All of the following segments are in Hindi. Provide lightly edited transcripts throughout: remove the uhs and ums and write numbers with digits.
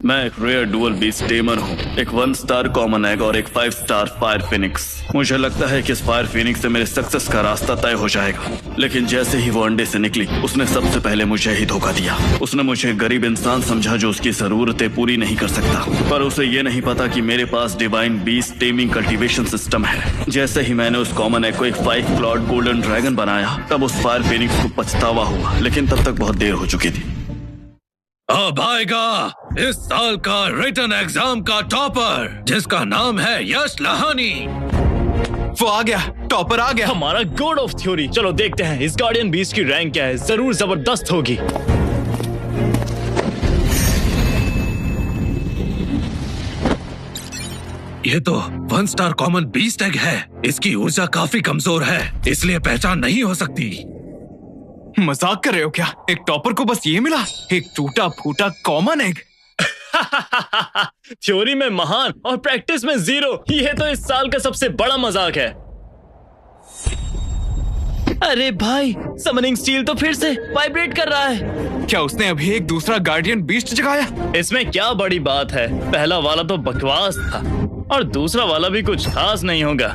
मैं एक रेयर डुअल बीस्ट टेमर हूँ, एक 1 स्टार कॉमन एग और एक 5 स्टार फायर फिनिक्स। मुझे लगता है कि इस फायर फिनिक्स से मेरे सक्सेस का रास्ता तय हो जाएगा, लेकिन जैसे ही वो अंडे से निकली उसने सबसे पहले मुझे ही धोखा दिया। उसने मुझे गरीब इंसान समझा जो उसकी जरूरतें पूरी नहीं कर सकता, पर उसे ये नहीं पता कि मेरे पास divine beast taming cultivation system है। जैसे ही मैंने उस कॉमन एग को एक 5 क्लॉड गोल्डन ड्रैगन बनाया, तब उस फायर फिनिक्स को पछतावा हुआ, लेकिन तब तक बहुत देर हो चुकी थी। अब आएगा इस साल का रिटन एग्जाम का टॉपर, जिसका नाम है यश लहानी। वो आ गया, टॉपर आ गया। हमारा गॉड ऑफ थ्योरी। चलो देखते हैं इस गार्डियन बीस्ट की रैंक क्या है, जरूर जबरदस्त होगी। ये तो 1 स्टार कॉमन बीस्ट एग है। इसकी ऊर्जा काफी कमजोर है, इसलिए पहचान नहीं हो सकती। मजाक कर रहे हो क्या? एक टॉपर को बस ये मिला, एक टूटा फूटा कॉमन एग। थ्योरी में महान और प्रैक्टिस में 0। ये तो इस साल का सबसे बड़ा मजाक है। अरे भाई, समनिंग स्टील तो फिर से वाइब्रेट कर रहा है। क्या उसने अभी एक दूसरा गार्डियन बीस्ट जगाया? इसमें क्या बड़ी बात है, पहला वाला तो बकवास था और दूसरा वाला भी कुछ खास नहीं होगा।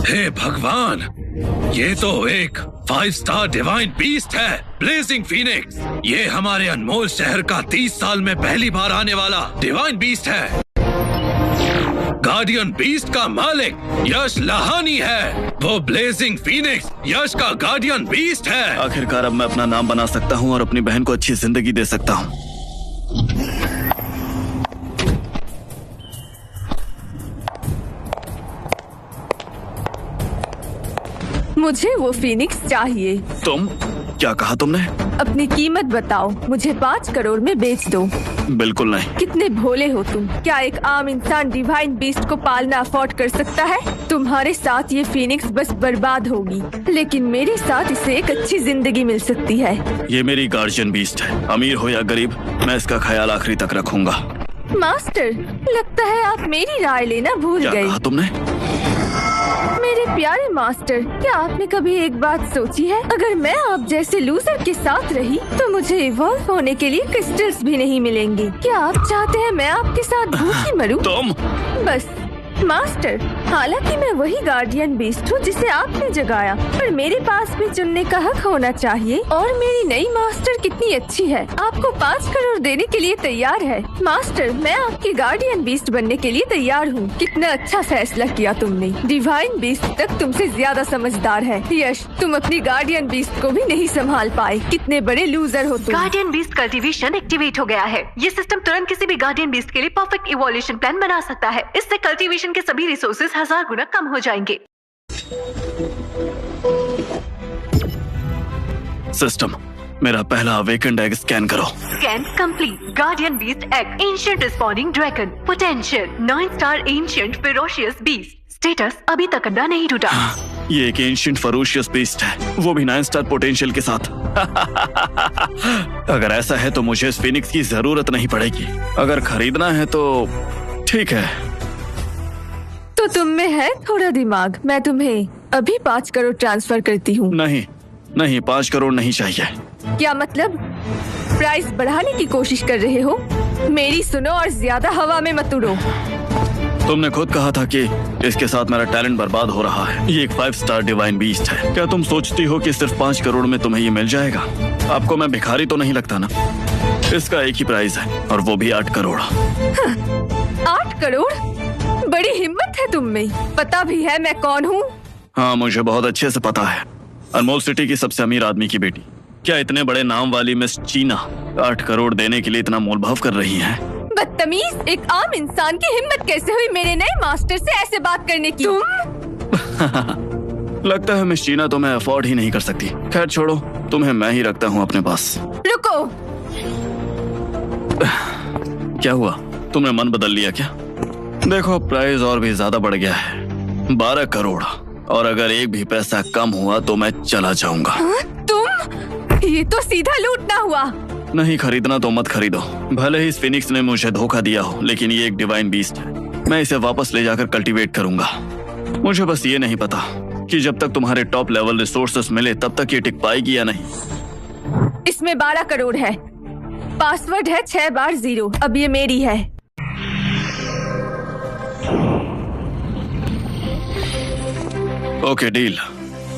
हे भगवान, ये तो एक 5 स्टार डिवाइन बीस्ट है, ब्लेजिंग फीनिक्स। ये हमारे अनमोल शहर का 30 साल में पहली बार आने वाला डिवाइन बीस्ट है। गार्डियन बीस्ट का मालिक यश लहानी है। वो ब्लेजिंग फीनिक्स यश का गार्डियन बीस्ट है। आखिरकार अब मैं अपना नाम बना सकता हूँ और अपनी बहन को अच्छी जिंदगी दे सकता हूँ। मुझे वो फिनिक्स चाहिए। तुम क्या कहा तुमने? अपनी कीमत बताओ, मुझे 5 करोड़ में बेच दो। बिल्कुल नहीं। कितने भोले हो तुम। क्या एक आम इंसान डिवाइन बीस्ट को पालना अफोर्ड कर सकता है? तुम्हारे साथ ये फिनिक्स बस बर्बाद होगी, लेकिन मेरे साथ इसे एक अच्छी जिंदगी मिल सकती है। ये मेरी गार्जियन बीस्ट है, अमीर हो या गरीब, मैं इसका ख्याल आखिरी तक रखूंगा। मास्टर, लगता है आप मेरी राय लेना भूल क्या गए। कहा तुमने? मेरे प्यारे मास्टर, क्या आपने कभी एक बात सोची है, अगर मैं आप जैसे लूजर के साथ रही तो मुझे इवॉल्व होने के लिए क्रिस्टल्स भी नहीं मिलेंगे। क्या आप चाहते हैं मैं आपके साथ भूखी मरूं? तुम बस मास्टर, हालांकि मैं वही गार्डियन बीस्ट हूँ जिसे आपने जगाया, पर मेरे पास भी चुनने का हक होना चाहिए। और मेरी नई मास्टर कितनी अच्छी है, आपको 5 करोड़ देने के लिए तैयार है। मास्टर, मैं आपकी गार्डियन बीस्ट बनने के लिए तैयार हूँ। कितना अच्छा फैसला किया तुमने। डिवाइन बीस्ट तक तुमसे ज्यादा समझदार है। यश, तुम अपनी गार्डियन बीस्ट को भी नहीं संभाल पाए। कितने बड़े लूजर हो तुम। गार्डियन बीस्ट कल्टीवेशन एक्टिवेट हो गया है। ये सिस्टम तुरंत किसी भी गार्डियन बीस्ट के लिए परफेक्ट इवोल्यूशन प्लान बना सकता है। इससे कल्टीवेशन के सभी रिसोर्सेज 1000 गुना कम हो जाएंगे। सिस्टम, मेरा पहला अवेकेंड एग स्कैन करो। Scan complete. Guardian beast egg, ancient responding dragon, potential 9 star ancient ferocious beast. Status अभी तक अंडा नहीं टूटा। ये एक एंशिएंट फरोशियस बीस्ट है, वो भी 9 स्टार पोटेंशियल के साथ। अगर ऐसा है तो मुझे इस फिनिक्स की जरूरत नहीं पड़ेगी। अगर खरीदना है तो ठीक है। तो तुम में है थोड़ा दिमाग। मैं तुम्हें अभी 5 करोड़ ट्रांसफर करती हूँ। नहीं 5 करोड़ नहीं चाहिए। क्या मतलब? प्राइस बढ़ाने की कोशिश कर रहे हो? मेरी सुनो और ज्यादा हवा में मत उड़ो। तुमने खुद कहा था कि इसके साथ मेरा टैलेंट बर्बाद हो रहा है। ये एक 5 स्टार डिवाइन बीस्ट है। क्या तुम सोचती हो कि सिर्फ 5 करोड़ में तुम्हें ये मिल जाएगा? आपको मैं भिखारी तो नहीं लगता ना? इसका एक ही प्राइस है और वो भी 8 करोड़। 8 करोड़? बड़ी हिम्मत है तुम में। पता भी है मैं कौन हूँ? हाँ, मुझे बहुत अच्छे से पता है। अनमोल सिटी की सबसे अमीर आदमी की बेटी। क्या इतने बड़े नाम वाली मिस चीना 8 करोड़ देने के लिए इतना मोलभाव कर रही हैं? बदतमीज, एक आम इंसान की हिम्मत कैसे हुई मेरे नए मास्टर से ऐसे बात करने की? तुम लगता है मिस चीना तो मैं अफोर्ड ही नहीं कर सकती। खैर छोड़ो, तुम्हें मैं ही रखता हूँ अपने पास। रुको। क्या हुआ, तुमने मन बदल लिया क्या? देखो, प्राइस और भी ज्यादा बढ़ गया है, 12 करोड़। और अगर एक भी पैसा कम हुआ तो मैं चला जाऊंगा। तुम? ये तो सीधा लूटना हुआ। नहीं खरीदना तो मत खरीदो। भले ही इस फिनिक्स ने मुझे धोखा दिया हो, लेकिन ये एक डिवाइन बीस्ट है। मैं इसे वापस ले जाकर कल्टीवेट करूंगा। मुझे बस ये नहीं पता कि जब तक तुम्हारे टॉप लेवल रिसोर्सेस मिले तब तक ये टिक पाएगी या नहीं। इसमें 12 करोड़ है। पासवर्ड है 6 बार 0। अब ये मेरी है। Okay deal.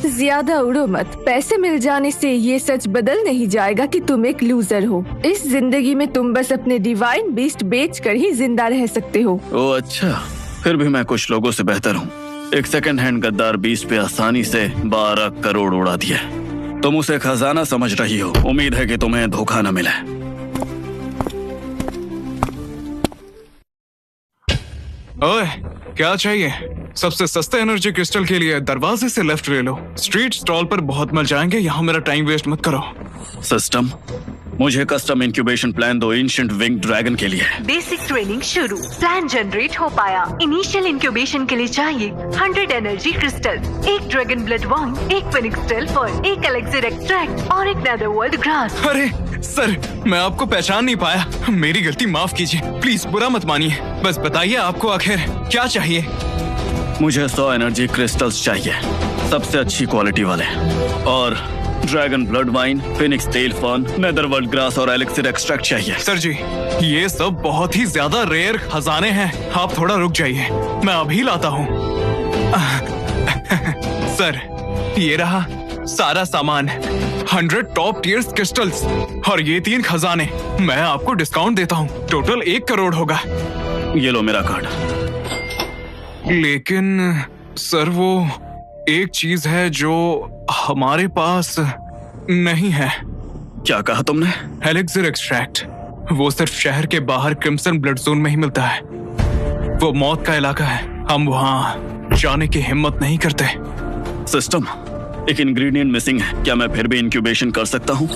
ज्यादा उड़ो मत। पैसे मिल जाने से ये सच बदल नहीं जाएगा कि तुम एक लूजर हो। इस जिंदगी में तुम बस अपने डिवाइन बीस्ट बेच कर ही जिंदा रह सकते हो। ओ अच्छा, फिर भी मैं कुछ लोगों से बेहतर हूँ। एक सेकंड हैंड गद्दार बीस्ट पे आसानी से 12 करोड़ उड़ा दिया। तुम उसे खजाना समझ रही हो। उम्मीद है कि तुम्हें धोखा न मिले। ओए, क्या चाहिए? सबसे सस्ते एनर्जी क्रिस्टल के लिए दरवाजे से लेफ्ट ले लो। स्ट्रीट स्टॉल पर बहुत मल जाएंगे। यहाँ मेरा टाइम वेस्ट मत करो। सिस्टम, मुझे कस्टम इंक्यूबेशन प्लान दो एंशिएंट विंग ड्रैगन के लिए। बेसिक ट्रेनिंग शुरू। प्लान जनरेट हो पाया। इनिशियल इंक्यूबेशन के लिए चाहिए 100 energy crystal, 1 dragon blood vine, 1 phoenix tail foil, 1 elixir extract और 1 नेदरवर्ल्ड ग्रास। अरे सर, मैं आपको पहचान नहीं पाया। मेरी गलती माफ कीजिए। प्लीज बुरा मत मानिए। बस बताइए आपको आखिर क्या चाहिए? मुझे 100 एनर्जी क्रिस्टल्स चाहिए, सबसे अच्छी क्वालिटी वाले, और dragon blood vine, phoenix tail fern, netherworld grass और एलेक्सिर एक्सट्रैक्ट चाहिए। सर जी, ये सब बहुत ही ज्यादा रेयर खजाने हैं। आप थोड़ा रुक जाइए, मैं अभी लाता हूँ। सर, ये रहा सारा सामान। 100 टॉप टियर क्रिस्टल्स और ये 3 खजाने। मैं आपको डिस्काउंट देता हूँ। टोटल 1 करोड़ होगा। ये लो मेरा कार्ड। लेकिन सर, वो एक चीज है जो हमारे पास नहीं है। क्या कहा तुमने? एलेक्सिर एक्सट्रैक्ट। वो सिर्फ शहर के बाहर क्रिम्सन ब्लड जोन में ही मिलता है। वो मौत का इलाका है। हम वहाँ जाने की हिम्मत नहीं करते। सिस्टम, एक इंग्रेडिएंट मिसिंग है। क्या मैं फिर भी इंक्यूबेशन कर सकता हूँ?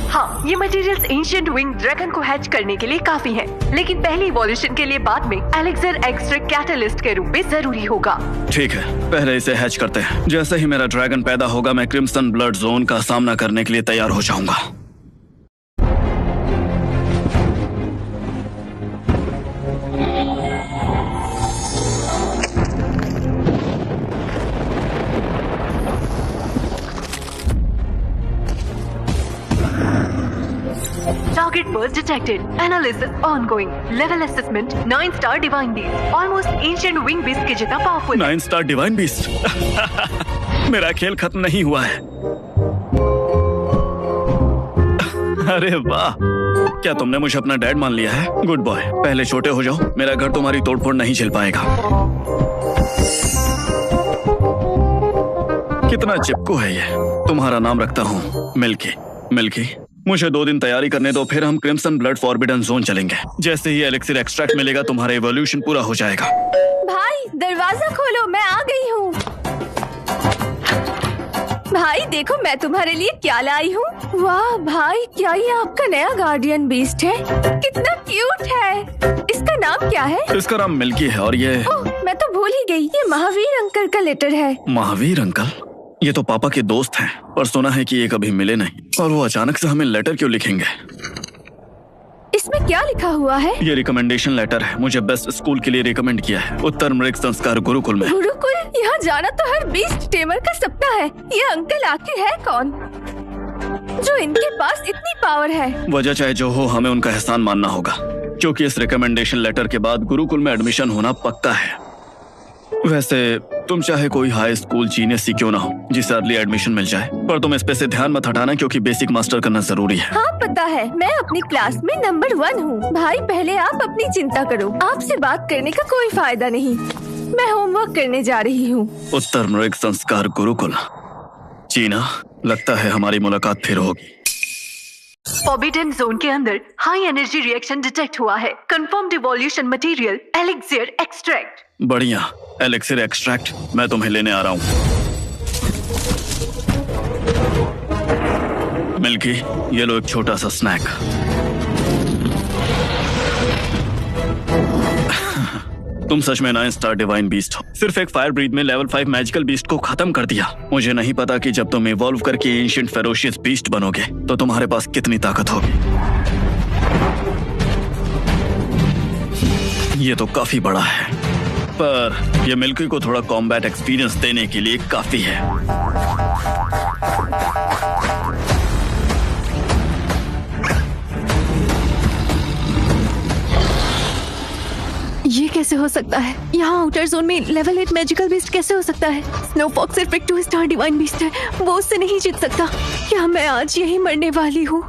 हाँ, ये मटेरियल्स एंशिएंट विंग ड्रैगन को हैच करने के लिए काफी है, लेकिन पहली इवोल्यूशन के लिए बाद में एलेक्सिर एक्सट्रैक्ट कैटलिस्ट के रूप में जरूरी होगा। ठीक है, पहले इसे हैच करते हैं। जैसे ही मेरा ड्रैगन पैदा होगा, मैं क्रिम्सन ब्लड जोन का सामना करने के लिए तैयार हो जाऊंगा। Target birth detected. Analysis ongoing. Level assessment 9 star divine beast. Almost ancient wing beast के जितना powerful. 9 star divine beast. मेरा खेल खत्म नहीं हुआ है। अरे वाह, क्या तुमने मुझे अपना डैड मान लिया है? Good boy. पहले छोटे हो जाओ, मेरा घर तुम्हारी तोड़फोड़ नहीं झेल पाएगा। कितना चिपकू है ये। तुम्हारा नाम रखता हूँ मिल्की। मिल्की, मुझे 2 दिन तैयारी करने दो, फिर हम क्रिम्सन ब्लड फॉरबिडन जोन चलेंगे। जैसे ही एलेक्सिर एक्सट्रैक्ट मिलेगा, तुम्हारा इवोल्यूशन पूरा हो जाएगा। भाई दरवाजा खोलो, मैं आ गई हूँ। भाई देखो मैं तुम्हारे लिए क्या लाई हूँ। वाह भाई, क्या ये आपका नया गार्डियन बीस्ट है? कितना क्यूट है। इसका नाम क्या है? इसका नाम मिल्की है और ये ओह, मैं तो भूल ही गई। ये महावीर अंकल का लेटर है। महावीर अंकल? ये तो पापा के दोस्त हैं, पर सुना है कि ये कभी मिले नहीं, और वो अचानक से हमें लेटर क्यों लिखेंगे? इसमें क्या लिखा हुआ है? ये रिकमेंडेशन लेटर है। मुझे बेस्ट स्कूल के लिए रिकमेंड किया है, उत्तर मृग संस्कार गुरुकुल में। गुरुकुल? यहाँ जाना तो हर बीस्ट टेमर का सपना है। ये अंकल आखिर है कौन जो इनके पास इतनी पावर है? वजह चाहे जो हो, हमें उनका एहसान मानना होगा, क्योंकि इस रिकमेंडेशन लेटर के बाद गुरुकुल में एडमिशन होना पक्का है। वैसे तुम चाहे कोई हाई स्कूल जीनियस सी क्यों ना हो जिसे अर्ली एडमिशन मिल जाए, पर तुम इस पे से ध्यान मत हटाना, क्योंकि बेसिक मास्टर करना जरूरी है। हाँ पता है, मैं अपनी क्लास में नंबर 1 हूँ। भाई पहले आप अपनी चिंता करो, आपसे बात करने का कोई फायदा नहीं। मैं होमवर्क करने जा रही हूँ। उत्तर मृग संस्कार गुरुकुल। चीना, लगता है हमारी मुलाकात फिर होगी। फॉरबिडन जोन के अंदर हाई एनर्जी रिएक्शन डिटेक्ट हुआ है। Confirmed evolution material elixir extract. बढ़िया, एलेक्सिर एक्सट्रैक्ट मैं तुम्हें लेने आ रहा हूँ। मिल्की, ये लो एक छोटा सा स्नैक। तुम सच में 9 स्टार डिवाइन बीस्ट हो। सिर्फ एक फायर ब्रीथ में लेवल 5 मैजिकल बीस्ट को खत्म कर दिया। मुझे नहीं पता कि जब तुम इवॉल्व करके एंशिएंट फेरोशियस बीस्ट बनोगे तो तुम्हारे पास कितनी ताकत होगी। ये तो काफी बड़ा है, पर ये मिल्की को थोड़ा कॉम्बैट एक्सपीरियंस देने के लिए काफी है। कैसे हो सकता है? यहाँ आउटर जोन में लेवल 8 मैजिकल बीस्ट कैसे हो सकता है? स्नो फॉक्स सिर्फ एक 2 स्टार डिवाइन बीस्ट है, वो उससे नहीं जीत सकता। क्या मैं आज यही मरने वाली हूँ?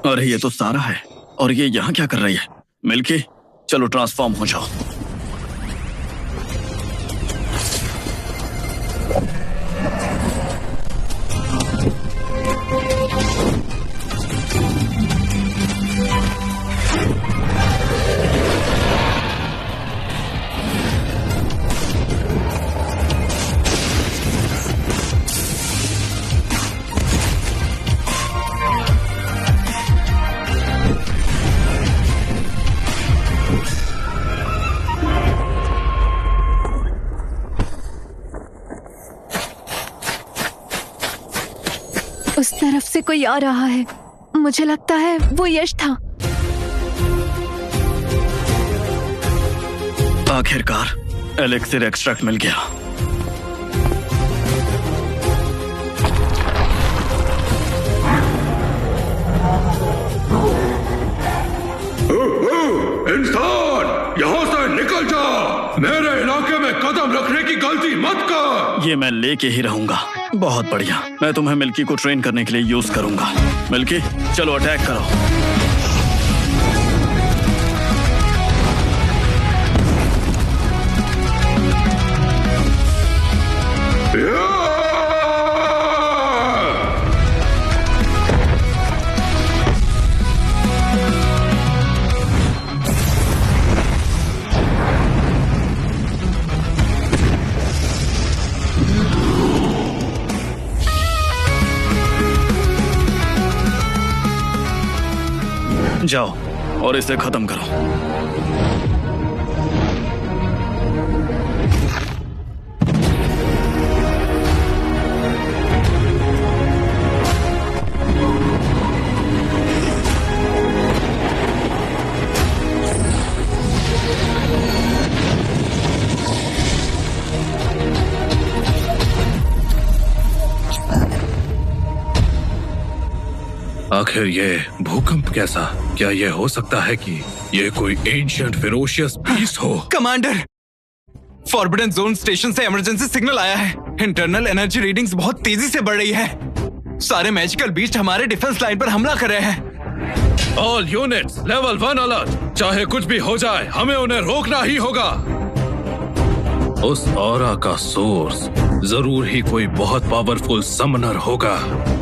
अरे ये तो सारा है, और ये यहाँ क्या कर रही है? मिल्की, चलो ट्रांसफॉर्म हो जाओ। उस तरफ से कोई आ रहा है, मुझे लगता है वो यश था। आखिरकार एलेक्सिर एक्सट्रैक्ट मिल गया। इंसान, यहाँ से निकल जा। मेरे इलाके में कदम रखने की गलती मत कर। ये मैं लेके ही रहूंगा। बहुत बढ़िया, मैं तुम्हें मिल्की को ट्रेन करने के लिए यूज करूंगा। मिल्की, चलो अटैक करो। जाओ और इसे खत्म करो। आखिर ये भूकंप कैसा? क्या ये हो सकता है कि ये कोई एंशिएंट फेरोशियस बीस्ट हो? कमांडर, फॉरबिडन जोन स्टेशन से इमरजेंसी सिग्नल आया है। इंटरनल एनर्जी रीडिंग्स बहुत तेजी से बढ़ रही है। सारे मैजिकल बीस्ट हमारे डिफेंस लाइन पर हमला कर रहे हैं। All units level 1 alert. चाहे कुछ भी हो जाए, हमें उन्हें रोकना ही होगा। उस ऑरा का सोर्स जरूर ही कोई बहुत पावरफुल समनर होगा।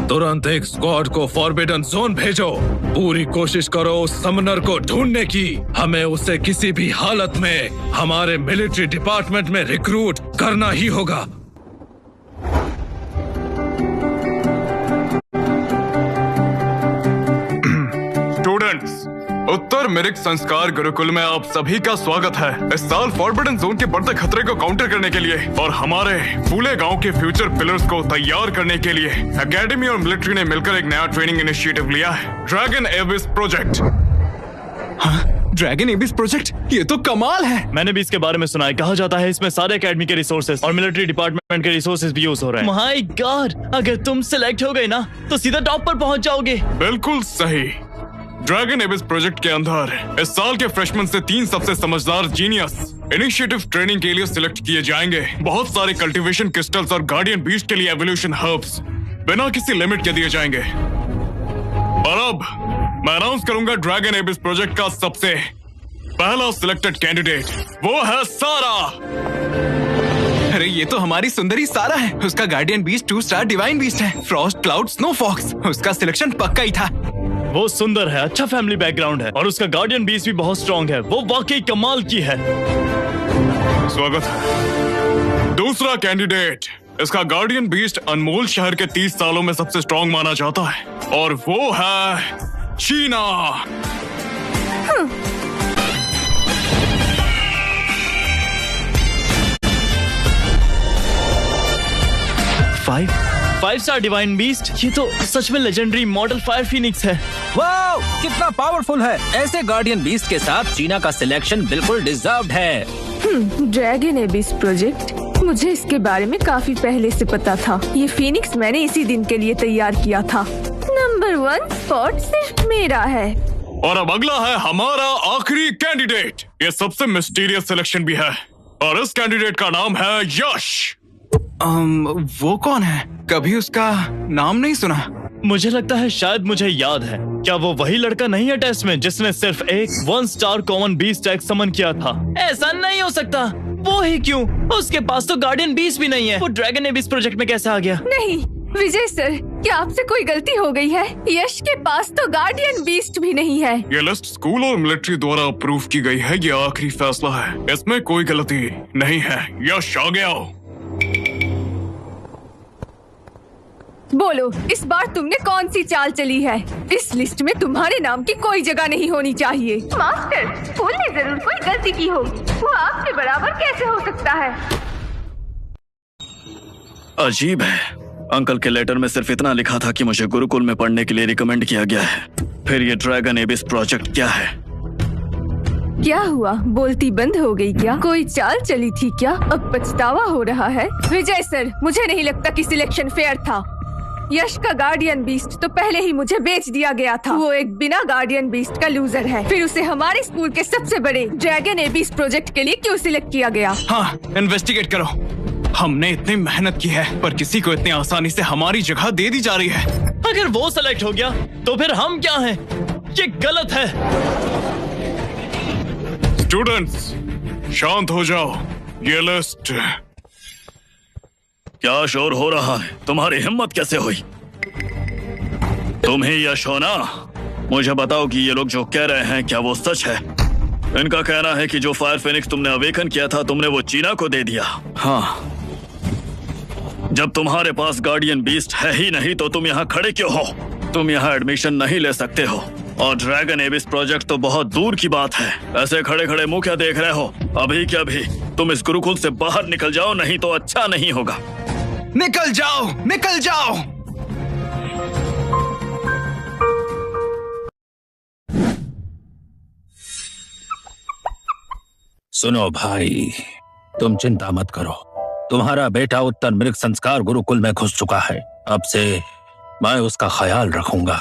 तुरंत एक स्क्वाड को फॉरबिडन जोन भेजो। पूरी कोशिश करो उस समनर को ढूंढने की। हमें उसे किसी भी हालत में हमारे मिलिट्री डिपार्टमेंट में रिक्रूट करना ही होगा। स्टूडेंट्स, उत्तर मिरिक संस्कार गुरुकुल में आप सभी का स्वागत है। इस साल फॉरबिडन जोन के बढ़ते खतरे को काउंटर करने के लिए और हमारे फूले गांव के फ्यूचर पिलर्स को तैयार करने के लिए एकेडमी और मिलिट्री ने मिलकर एक नया ट्रेनिंग इनिशिएटिव लिया है, ड्रैगन एबिस प्रोजेक्ट। हाँ, ड्रैगन एबिस प्रोजेक्ट, ये तो कमाल है। मैंने भी इसके बारे में सुना है। कहा जाता है इसमें सारे एकेडमी के रिसोर्सेज और मिलिट्री डिपार्टमेंट के रिसोर्सेज भी यूज हो रहे हैं। माय गॉड, अगर तुम सिलेक्ट हो गए ना तो सीधा टॉप पर पहुंच जाओगे। बिल्कुल सही। ड्रैगन एबिस प्रोजेक्ट के अंदर इस साल के फ्रेशमैन से 3 सबसे समझदार जीनियस इनिशिएटिव ट्रेनिंग के लिए सिलेक्ट किए जाएंगे। बहुत सारे कल्टीवेशन क्रिस्टल्स और गार्डियन बीस्ट के लिए एवोल्यूशन हर्ब्स बिना किसी लिमिट के दिए जाएंगे। और अब मैं अनाउंस करूंगा ड्रैगन एबिस प्रोजेक्ट का सबसे पहला सिलेक्टेड कैंडिडेट। वो है सारा। अरे ये तो हमारी सुंदरी सारा है। उसका guardian beast 2 star divine beast है, फ्रॉस्ट क्लाउड स्नो फॉक्स। उसका सिलेक्शन पक्का ही था। वो सुंदर है, अच्छा फैमिली बैकग्राउंड है और उसका गार्डियन बीस्ट भी बहुत स्ट्रॉन्ग है। वो वाकई कमाल की है। स्वागत है। दूसरा कैंडिडेट, इसका गार्डियन बीस्ट अनमोल शहर के 30 सालों में सबसे स्ट्रॉन्ग माना जाता है और वो है Sheena. Five star divine beast, ये तो सच में लेजेंडरी मॉडल फायर फिनिक्स है। वाओ, कितना पावरफुल है। ऐसे गार्डियन बीस्ट के साथ चीना का सिलेक्शन बिल्कुल डिजर्व्ड है। ड्रैगन एबिस प्रोजेक्ट, मुझे इसके बारे में काफी पहले से पता था। ये फिनिक्स मैंने इसी दिन के लिए तैयार किया था। नंबर 1 स्पॉट सिर्फ मेरा है। और अब अगला है हमारा आखिरी कैंडिडेट। ये सबसे मिस्टीरियस सिलेक्शन भी है और इस कैंडिडेट का नाम है यश। वो कौन है? कभी उसका नाम नहीं सुना। मुझे लगता है शायद मुझे याद है। क्या वो वही लड़का नहीं है टेस्ट में जिसने सिर्फ एक 1 स्टार कॉमन बीस्ट टैग समन किया था? ऐसा नहीं हो सकता। वो ही क्यों? उसके पास तो गार्डियन बीस्ट भी नहीं है। वो ड्रैगन एबिस प्रोजेक्ट में कैसे आ गया? नहीं विजय सर, क्या आपसे कोई गलती हो गई है? यश के पास तो गार्डियन बीस्ट भी नहीं है। ये लिस्ट स्कूल और मिलिट्री द्वारा अप्रूव की गई है। ये आखिरी फैसला है, इसमें कोई गलती नहीं है। यश आ गया। बोलो, इस बार तुमने कौन सी चाल चली है? इस लिस्ट में तुम्हारे नाम की कोई जगह नहीं होनी चाहिए। मास्टर, स्कूल ने जरूर कोई गलती की होगी। वो आपके बराबर कैसे हो सकता है? अजीब है। अंकल के लेटर में सिर्फ इतना लिखा था कि मुझे गुरुकुल में पढ़ने के लिए रिकमेंड किया गया है। फिर ये ड्रैगन एबिस प्रोजेक्ट क्या है? क्या हुआ? बोलती बंद हो गई क्या? कोई चाल चली थी क्या? अब पछतावा हो रहा है? विजय सर, मुझे नहीं लगता कि सिलेक्शन फेयर था। यश का गार्डियन बीस्ट तो पहले ही मुझे बेच दिया गया था। वो एक बिना गार्डियन बीस्ट का लूजर है। फिर उसे हमारे स्कूल के सबसे बड़े ड्रैगन एबिस प्रोजेक्ट के लिए क्यों सिलेक्ट किया गया? हाँ, इन्वेस्टिगेट करो। हमने इतनी मेहनत की है पर किसी को इतनी आसानी से हमारी जगह दे दी जा रही है। अगर वो सेलेक्ट हो गया तो फिर हम क्या हैं? ये गलत है। स्टूडेंट्स, शांत हो जाओ। ये लिस्ट। क्या शोर हो रहा है? तुम्हारी हिम्मत कैसे हुई? तुम ही यश हो ना? मुझे बताओ कि ये लोग जो कह रहे हैं क्या वो सच है? इनका कहना है कि जो फायर फिनिक्स तुमने अवेकन किया था तुमने वो चीना को दे दिया। हाँ, जब तुम्हारे पास गार्डियन बीस्ट है ही नहीं तो तुम यहाँ खड़े क्यों हो? तुम यहाँ एडमिशन नहीं ले सकते हो। और ड्रैगन एबिस प्रोजेक्ट तो बहुत दूर की बात है। ऐसे खड़े खड़े मुंह क्या देख रहे हो? अभी क्या अभी तुम इस गुरुकुल से बाहर निकल जाओ, नहीं तो अच्छा नहीं होगा। निकल जाओ, निकल जाओ। सुनो भाई, तुम चिंता मत करो। तुम्हारा बेटा उत्तर मृग संस्कार गुरुकुल में घुस चुका है। अब से मैं उसका ख्याल रखूंगा।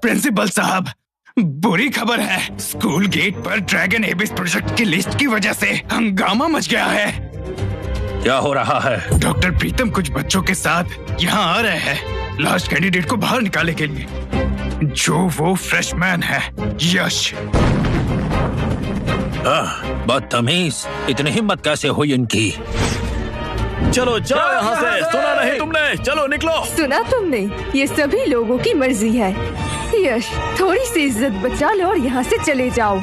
प्रिंसिपल साहब, बुरी खबर है। स्कूल गेट पर ड्रैगन एबिस प्रोजेक्ट की लिस्ट की वजह से हंगामा मच गया है। क्या हो रहा है? डॉक्टर प्रीतम कुछ बच्चों के साथ यहाँ आ रहे हैं लास्ट कैंडिडेट को बाहर निकालने के लिए, जो वो फ्रेशमैन है यश। बदतमीज, इतनी हिम्मत कैसे हुई इनकी? चलो जाओ यहाँ से। सुना नहीं तुमने? चलो निकलो। सुना तुमने? ये सभी लोगों की मर्जी है। यश, थोड़ी सी इज्जत बचा लो और यहाँ से चले जाओ।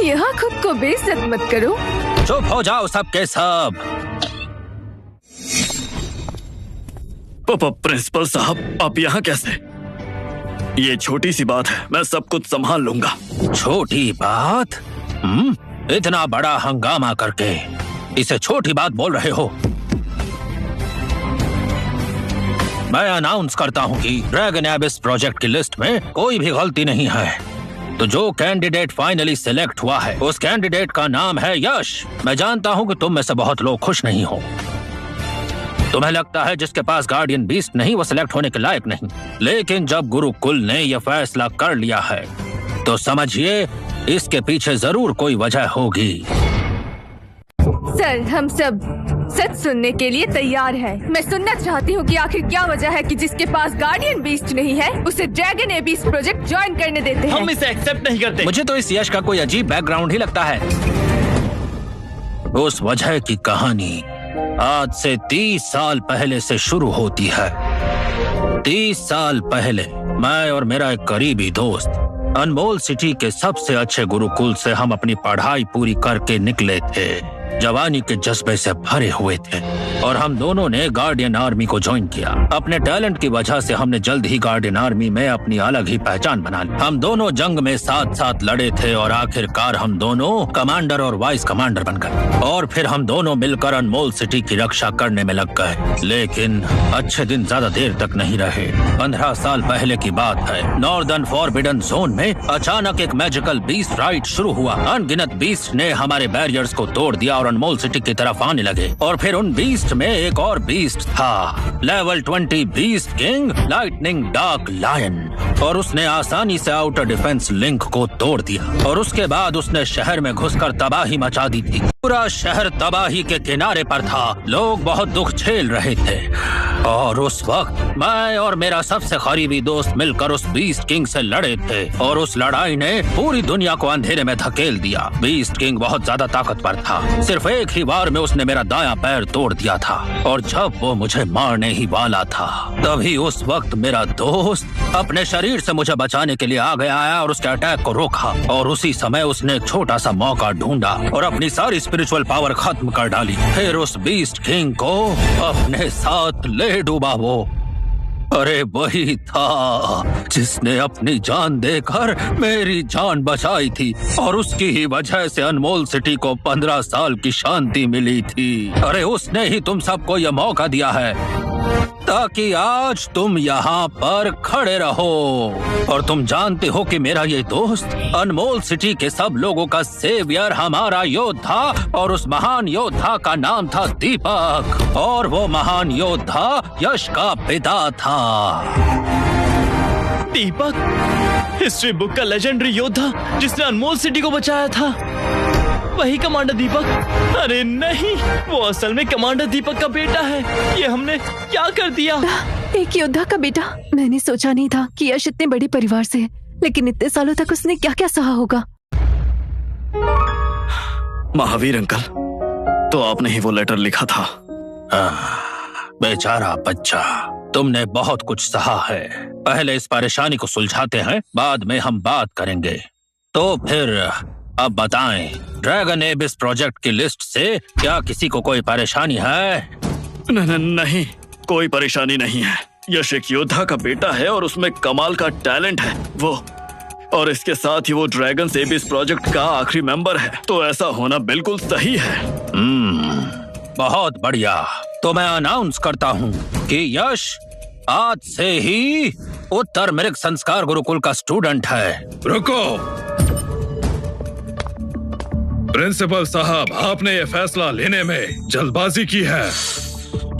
यहाँ खुद को बेइज्जत मत करो। चुप हो जाओ सब के सब। प्रिंसिपल साहब, आप यहाँ कैसे? ये छोटी सी बात है, मैं सब कुछ संभाल लूंगा। छोटी बात? इतना बड़ा हंगामा करके इसे छोटी बात बोल रहे हो? मैं अनाउंस करता हूँ कि ड्रैगन एबिस प्रोजेक्ट की लिस्ट में कोई भी गलती नहीं है। तो जो कैंडिडेट फाइनली सिलेक्ट हुआ है उस कैंडिडेट का नाम है यश। मैं जानता हूँ कि तुम में से बहुत लोग खुश नहीं हो। तुम्हें लगता है जिसके पास गार्डियन बीस्ट नहीं वो सिलेक्ट होने के लायक नहीं। लेकिन जब गुरुकुल ने यह फैसला कर लिया है तो समझिए इसके पीछे जरूर कोई वजह होगी। सर, हम सब सच सुनने के लिए तैयार हैं। मैं सुनना चाहती हूँ कि आखिर क्या वजह है कि जिसके पास गार्डियन बीस्ट नहीं है उसे ड्रैगन एबिस प्रोजेक्ट ज्वाइन करने देते हैं। हम इसे एक्सेप्ट नहीं करते। मुझे तो इस यश का कोई अजीब बैकग्राउंड ही लगता है। उस वजह की कहानी आज से 30 साल पहले से शुरू होती है। 30 साल पहले मैं और मेरा एक करीबी दोस्त अनमोल सिटी के सबसे अच्छे गुरुकुल से हम अपनी पढ़ाई पूरी करके निकले थे। जवानी के जज्बे से भरे हुए थे और हम दोनों ने गार्डियन आर्मी को ज्वाइन किया। अपने टैलेंट की वजह से हमने जल्द ही गार्डियन आर्मी में अपनी अलग ही पहचान बना ली। हम दोनों जंग में साथ साथ लड़े थे और आखिरकार हम दोनों कमांडर और वाइस कमांडर बन गए। और फिर हम दोनों मिलकर अनमोल सिटी की रक्षा करने में लग गए। लेकिन अच्छे दिन ज्यादा देर तक नहीं रहे। 15 साल पहले की बात है। नॉर्दर्न फॉरबिडन जोन में अचानक एक मैजिकल बीस्ट राइड शुरू हुआ। अनगिनत बीस्ट ने हमारे बैरियर्स को तोड़ दिया और अनमोल सिटी की तरफ आने लगे। और फिर उन बीस्ट लिस्ट में एक और बीस्ट था, level 20 beast king lightning dark lion, और उसने आसानी से आउटर डिफेंस लिंक को तोड़ दिया। और उसके बाद उसने शहर में घुसकर तबाही मचा दी थी। पूरा शहर तबाही के किनारे पर था, लोग बहुत दुख झेल रहे थे। और उस वक्त मैं और मेरा सबसे करीबी दोस्त मिलकर उस बीस्ट किंग से लड़े थे, और उस लड़ाई ने पूरी दुनिया को अंधेरे में धकेल दिया। बीस्ट किंग बहुत ज्यादा ताकतवर था, सिर्फ एक ही बार में उसने मेरा दायां पैर तोड़ दिया था, और जब वो मुझे मारने ही वाला था तभी उस वक्त मेरा दोस्त अपने शरीर से मुझे बचाने के लिए आगे आया और उसके अटैक को रोका। और उसी समय उसने एक छोटा सा मौका ढूंढा और अपनी सारी स्पिरिचुअल पावर खत्म कर डाली। फिर उस बीस्ट किंग को अपने साथ ले डूबा वो। अरे वही था जिसने अपनी जान देकर मेरी जान बचाई थी, और उसकी ही वजह से अनमोल सिटी को 15 साल की शांति मिली थी। अरे उसने ही तुम सबको यह मौका दिया है ताकि आज तुम यहाँ पर खड़े रहो। और तुम जानते हो कि मेरा ये दोस्त अनमोल सिटी के सब लोगों का सेवियर, हमारा योद्धा, और उस महान योद्धा का नाम था दीपक, और वो महान योद्धा यश का पिता था। दीपक, हिस्ट्री बुक का लेजेंडरी योद्धा जिसने अनमोल सिटी को बचाया था, वही कमांडर दीपक? अरे नहीं, वो असल में कमांडर दीपक का बेटा है। ये हमने क्या कर दिया? एक योद्धा का बेटा? मैंने सोचा नहीं था कि यश इतने बड़े परिवार से है, लेकिन इतने सालों तक उसने क्या क्या सहा होगा। महावीर अंकल, तो आपने ही वो लेटर लिखा था? बेचारा बच्चा, तुमने बहुत कुछ सहा है। पहले इस परेशानी को सुलझाते हैं, बाद में हम बात करेंगे। तो फिर अब बताएं, ड्रैगन एबिस प्रोजेक्ट की लिस्ट से क्या किसी को कोई परेशानी है? नहीं, कोई परेशानी नहीं है। यश एक योद्धा का बेटा है और उसमें कमाल का टैलेंट है वो, और इसके साथ ही वो ड्रैगन एबिस प्रोजेक्ट का आखिरी मेंबर है, तो ऐसा होना बिल्कुल सही है। बहुत बढ़िया। तो मैं अनाउंस करता हूँ कि यश आज से ही उत्तर मृग संस्कार गुरुकुल का स्टूडेंट है। रुको प्रिंसिपल साहब, आपने ये फैसला लेने में जल्दबाजी की है।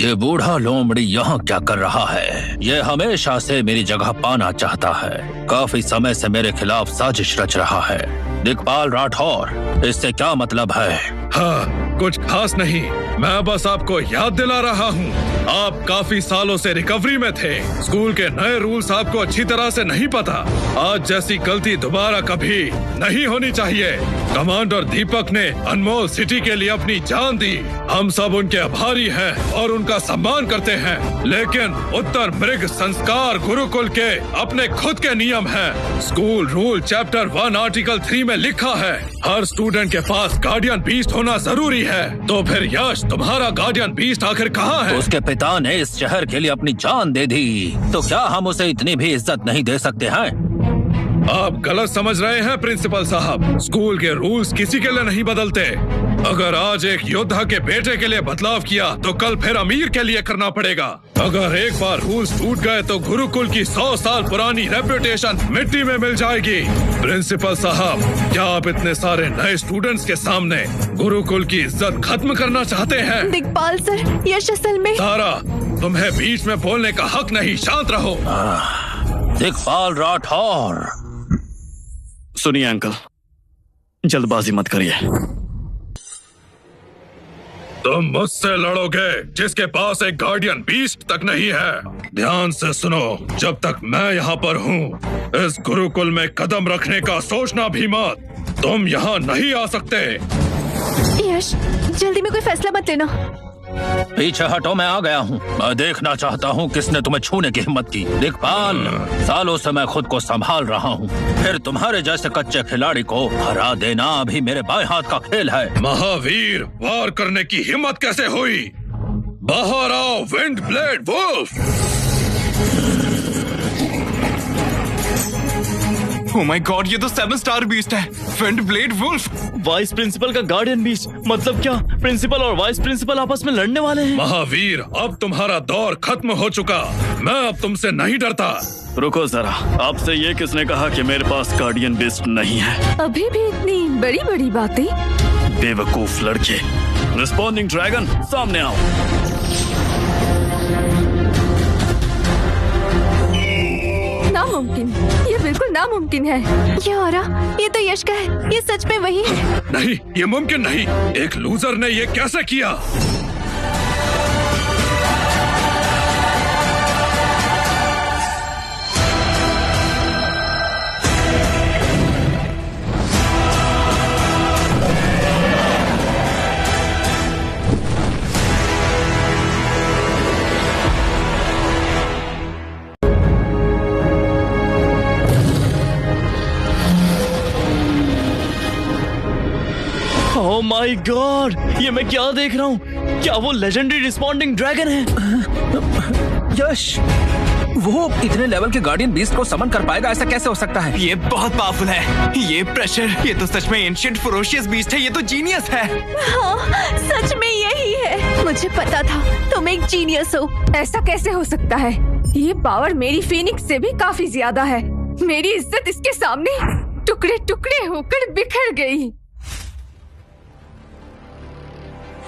ये बूढ़ा लोमड़ी यहाँ क्या कर रहा है? ये हमेशा से मेरी जगह पाना चाहता है, काफी समय से मेरे खिलाफ साजिश रच रहा है। दिक्पाल राठौर, इससे क्या मतलब है? हाँ, कुछ खास नहीं, मैं बस आपको याद दिला रहा हूँ। आप काफी सालों से रिकवरी में थे, स्कूल के नए रूल्स आपको अच्छी तरह से नहीं पता। आज जैसी गलती दोबारा कभी नहीं होनी चाहिए। कमांडर दीपक ने अनमोल सिटी के लिए अपनी जान दी, हम सब उनके आभारी हैं और उनका सम्मान करते हैं। लेकिन उत्तर मृग संस्कार गुरुकुल के अपने खुद के नियम हैं। स्कूल रूल चैप्टर 1 आर्टिकल 3 में लिखा है, हर स्टूडेंट के पास गार्डियन बीस्ट होना जरूरी है। तो फिर यश, तुम्हारा गार्डियन बीस्ट आखिर कहाँ है? उसके पिता ने इस शहर के लिए अपनी जान दे दी, तो क्या हम उसे इतनी भी इज्जत नहीं दे सकते हैं? आप गलत समझ रहे हैं प्रिंसिपल साहब। स्कूल के रूल्स किसी के लिए नहीं बदलते। अगर आज एक योद्धा के बेटे के लिए बदलाव किया तो कल फिर अमीर के लिए करना पड़ेगा। अगर एक बार रूल्स टूट गए तो गुरुकुल की 100 साल पुरानी रेपुटेशन मिट्टी में मिल जाएगी। प्रिंसिपल साहब, क्या आप इतने सारे नए स्टूडेंट्स के सामने गुरुकुल की इज्जत खत्म करना चाहते हैं? दिक्पाल सर, यश असल में... तारा, तुम्हें बीच में बोलने का हक नहीं, शांत रहो। दिक्पाल राठौर, सुनिए अंकल, जल्दबाजी मत करिए। तुम मुझसे लड़ोगे जिसके पास एक गार्डियन बीस्ट तक नहीं है। ध्यान से सुनो, जब तक मैं यहाँ पर हूँ इस गुरुकुल में कदम रखने का सोचना भी मत। तुम यहाँ नहीं आ सकते। यश, जल्दी में कोई फैसला मत लेना। पीछे हटो, मैं आ गया हूँ। मैं देखना चाहता हूँ किसने तुम्हें छूने की हिम्मत की। दिक्पाल, सालों से मैं खुद को संभाल रहा हूँ, फिर तुम्हारे जैसे कच्चे खिलाड़ी को हरा देना अभी मेरे बाएं हाथ का खेल है। महावीर, वार करने की हिम्मत कैसे हुई? बाहर आओ wind blade wolf. Oh my god, ये तो 7 स्टार बीस्ट है, wind blade wolf. Vice principal का गार्डियन बीस्ट, मतलब क्या प्रिंसिपल और वाइस प्रिंसिपल आपस में लड़ने वाले हैं? महावीर, अब तुम्हारा दौर खत्म हो चुका, मैं अब तुमसे नहीं डरता। रुको जरा, आपसे ये किसने कहा कि मेरे पास गार्डियन बीस्ट नहीं है? अभी भी इतनी बड़ी बड़ी बातें? बेवकूफ लड़के। रिस्पॉन्डिंग ड्रैगन, सामने आओ। नामुमकिन, ये बिल्कुल नामुमकिन है। ये ऑरा, ये तो यश का है, ये सच में वही है। नहीं, ये मुमकिन नहीं। एक लूजर ने ये कैसे किया? ओह माय गॉड, ये मैं क्या देख रहा हूँ? क्या वो लेजेंडरी रिस्पॉन्डिंग ड्रैगन है? यश, वो इतने लेवल के गार्डियन बीस्ट को समन कर पाएगा, ऐसा कैसे हो सकता है? ये बहुत पावरफुल है। ये प्रेशर, ये तो सच में एंशिएंट फेरोशियस बीस्ट है। ये तो जीनियस है। हाँ, सच में यही है। मुझे पता था तुम एक जीनियस हो। ऐसा कैसे हो सकता है? ये पावर मेरी फीनिक्स से भी काफी ज्यादा है। मेरी इज्जत इसके सामने टुकड़े टुकड़े होकर बिखर गई।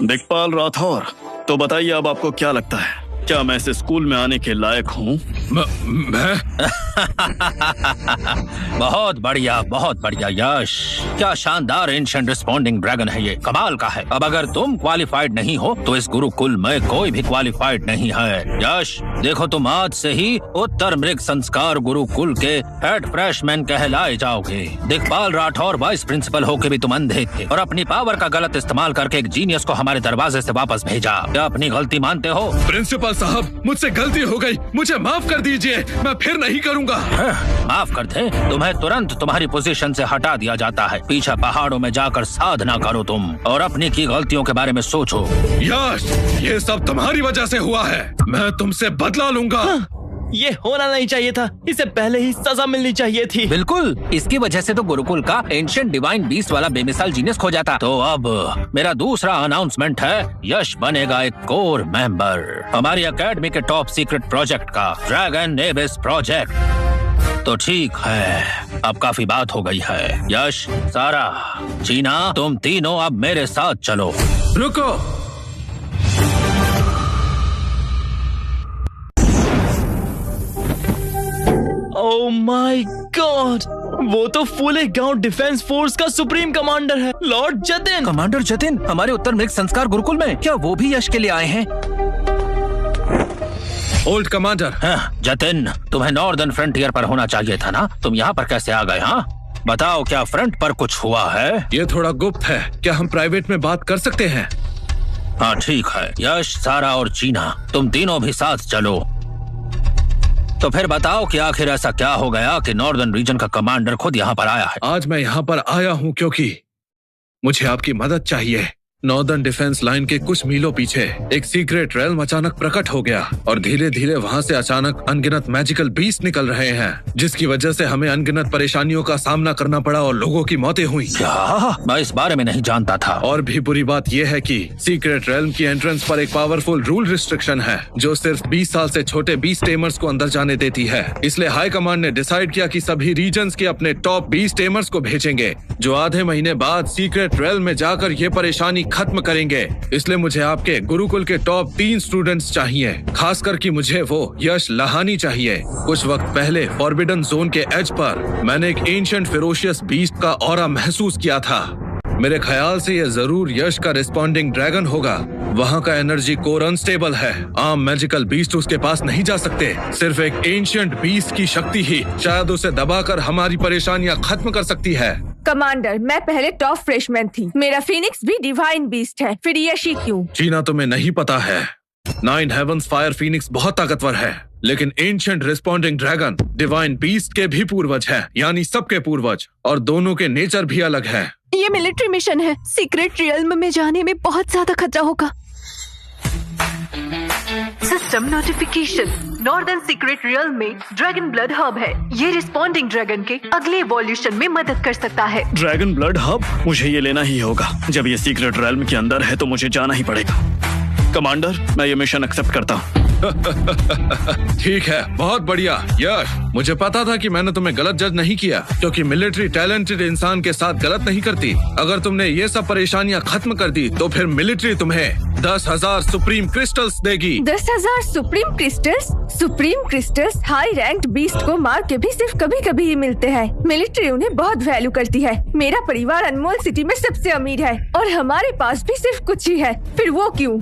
दिक्पाल राठौर, तो बताइए अब आपको क्या लगता है, क्या मैं इस स्कूल में आने के लायक हूँ? मैं बहुत बढ़िया यश, क्या शानदार एंशिएंट रिस्पॉन्डिंग ड्रैगन है ये, कमाल का है। अब अगर तुम क्वालिफाइड नहीं हो तो इस गुरुकुल में कोई भी क्वालिफाइड नहीं है। यश, देखो तुम आज से ही उत्तर मृग संस्कार गुरुकुल के हेड फ्रेशमैन कहलाए जाओगे। दिक्पाल राठौर वाइस प्रिंसिपल होके भी तुम अंधे थे और अपनी पावर का गलत इस्तेमाल करके एक जीनियस को हमारे दरवाजे से वापस भेजा। क्या अपनी गलती मानते हो? प्रिंसिपल साहब, मुझसे गलती हो गई, मुझे माफ कर दीजिए। मैं फिर नहीं करूंगा। माफ कर दे? तुम्हें तुरंत तुम्हारी पोजीशन से हटा दिया जाता है। पीछे पहाड़ों में जाकर साधना करो तुम और अपनी की गलतियों के बारे में सोचो। यश, ये सब तुम्हारी वजह से हुआ है। मैं तुमसे बदला लूंगा। ये होना नहीं चाहिए था, इसे पहले ही सजा मिलनी चाहिए थी। बिल्कुल, इसकी वजह से तो गुरुकुल का एंशिएंट डिवाइन बीस्ट वाला बेमिसाल जीनियस खो जाता। तो अब मेरा दूसरा अनाउंसमेंट है, यश बनेगा एक कोर मेंबर हमारी एकेडमी के टॉप सीक्रेट प्रोजेक्ट का, ड्रैगन एबिस प्रोजेक्ट। तो ठीक है, अब काफी बात हो गई है। यश, सारा, चीना, तुम तीनों अब मेरे साथ चलो। रुको। ओह माय गॉड, वो तो फूले गांव डिफेंस फोर्स का सुप्रीम कमांडर है, लॉर्ड जतिन। कमांडर जतिन हमारे उत्तर मृग संस्कार गुरुकुल में? क्या वो भी यश के लिए आए हैं? Old commander. हाँ, जतिन, तुम्हें नॉर्दर्न फ्रंटियर पर होना चाहिए था ना, तुम यहाँ पर कैसे आ गए? हाँ बताओ, क्या फ्रंट पर कुछ हुआ है? ये थोड़ा गुप्त है, क्या हम प्राइवेट में बात कर सकते हैं? हाँ ठीक है, यश, सारा और चीना, तुम तीनों भी साथ चलो। तो फिर बताओ कि आखिर ऐसा क्या हो गया कि नॉर्दर्न रीजन का कमांडर खुद यहाँ पर आया है? आज मैं यहाँ पर आया हूँ क्योंकि मुझे आपकी मदद चाहिए। नॉर्दर्न डिफेंस लाइन के कुछ मीलों पीछे एक सीक्रेट रेल्म अचानक प्रकट हो गया और धीरे धीरे वहाँ से अचानक अनगिनत मैजिकल बीस्ट निकल रहे हैं, जिसकी वजह से हमें अनगिनत परेशानियों का सामना करना पड़ा और लोगों की मौतें हुई। क्या? मैं इस बारे में नहीं जानता था। और भी बुरी बात यह है कि सीक्रेट रेल्म की एंट्रेंस पर एक पावरफुल रूल रिस्ट्रिक्शन है जो सिर्फ 20 साल से छोटे बीस्ट टेमर्स को अंदर जाने देती है। इसलिए हाई कमांड ने डिसाइड किया कि सभी रीजन्स के अपने टॉप बीस्ट टेमर्स को भेजेंगे जो आधे महीने बाद सीक्रेट रेल्म में जाकर ये परेशानी खत्म करेंगे। इसलिए मुझे आपके गुरुकुल के टॉप 3 स्टूडेंट्स चाहिए, खासकर कि मुझे वो यश लहानी चाहिए। कुछ वक्त पहले फॉरबिडन जोन के एज पर मैंने एक एंशिएंट फेरोशियस बीस्ट का ऑरा महसूस किया था। मेरे ख्याल से ये जरूर यश का रिस्पॉन्डिंग ड्रैगन होगा। वहाँ का एनर्जी कोर अनस्टेबल है, आम मैजिकल बीस्ट उसके पास नहीं जा सकते। सिर्फ एक एंशिएंट बीस्ट की शक्ति ही शायद उसे दबाकर हमारी परेशानियाँ खत्म कर सकती है। कमांडर, मैं पहले टॉप फ्रेशमैन थी, मेरा फीनिक्स भी डिवाइन बीस्ट है, फिर यशी क्यों? चीना, तुम्हें नहीं पता है, 9 हेवंस फायर फीनिक्स बहुत ताकतवर है, लेकिन ancient responding dragon divine beast के भी पूर्वज है, यानी सबके पूर्वज, और दोनों के नेचर भी अलग है। ये मिलिट्री मिशन है, सीक्रेट रियल्म में जाने में बहुत ज्यादा खतरा होगा। System notification, northern secret realm में ड्रैगन ब्लड हब है। ये रिस्पॉन्डिंग ड्रैगन के अगले इवोल्यूशन में मदद कर सकता है। Dragon blood hub? मुझे ये लेना ही होगा। जब ये सीक्रेट रेल्म के अंदर है तो मुझे जाना ही पड़ेगा। कमांडर, मैं ये मिशन एक्सेप्ट करता हूँ। ठीक है, बहुत बढ़िया यश। मुझे पता था कि मैंने तुम्हें गलत जज नहीं किया, क्योंकि मिलिट्री टैलेंटेड इंसान के साथ गलत नहीं करती। अगर तुमने ये सब परेशानियां खत्म कर दी तो फिर मिलिट्री तुम्हें 10,000 सुप्रीम क्रिस्टल्स देगी। 10,000 supreme crystals? Supreme crystals high ranked beast को मार के भी सिर्फ कभी कभी ही मिलते हैं। मिलिट्री उन्हें बहुत वैल्यू करती है। मेरा परिवार अनमोल सिटी में सबसे अमीर है और हमारे पास भी सिर्फ कुछ ही है, फिर वो क्यों?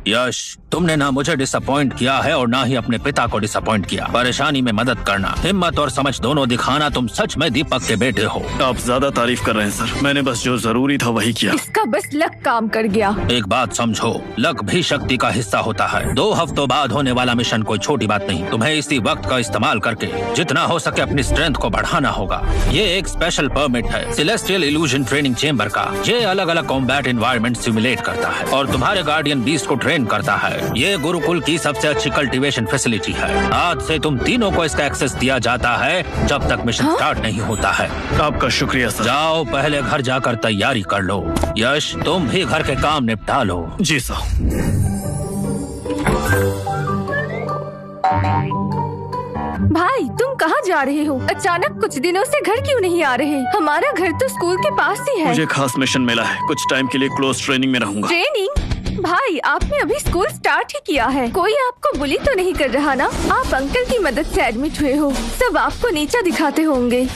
यश, तुमने ना मुझे डिसअपॉइंट किया है और ना ही अपने पिता को डिसअपॉइंट किया। परेशानी में मदद करना, हिम्मत और समझ दोनों दिखाना, तुम सच में दीपक के बेटे हो। आप ज्यादा तारीफ कर रहे हैं सर, मैंने बस जो जरूरी था वही किया। इसका बस लक काम कर गया। एक बात समझो, लक भी शक्ति का हिस्सा होता है। 2 हफ्तों बाद होने वाला मिशन कोई छोटी बात नहीं। तुम्हें इसी वक्त का इस्तेमाल करके जितना हो सके अपनी स्ट्रेंथ को बढ़ाना होगा। ये एक स्पेशल परमिट है सेलेस्टियल इल्यूजन ट्रेनिंग चेम्बर का। ये अलग अलग कॉम्बैट एनवायरनमेंट सिमुलेट करता है और तुम्हारे गार्डियन बीस्ट को ट्रेन करता है। ये गुरुकुल की सबसे अच्छी कल्टीवेशन फैसिलिटी है। आज से तुम तीनों को इसका एक्सेस दिया जाता है जब तक मिशन स्टार्ट नहीं होता है। आपका शुक्रिया सर। जाओ, पहले घर जाकर तैयारी कर लो। यश, तुम भी घर के काम निपटा लो। जी सर। भाई, तुम कहाँ जा रहे हो? अचानक कुछ दिनों से घर क्यों नहीं आ रहे? हमारा घर तो स्कूल के पास ही है। मुझे खास मिशन मिला है, कुछ टाइम के लिए क्लोज ट्रेनिंग में रहूंगा। ट्रेनिंग? भाई, आपने अभी स्कूल स्टार्ट ही किया है। कोई आपको बुली तो नहीं कर रहा ना? आप अंकल की मदद से एडमिट हुए हो, सब आपको नीचा दिखाते होंगे।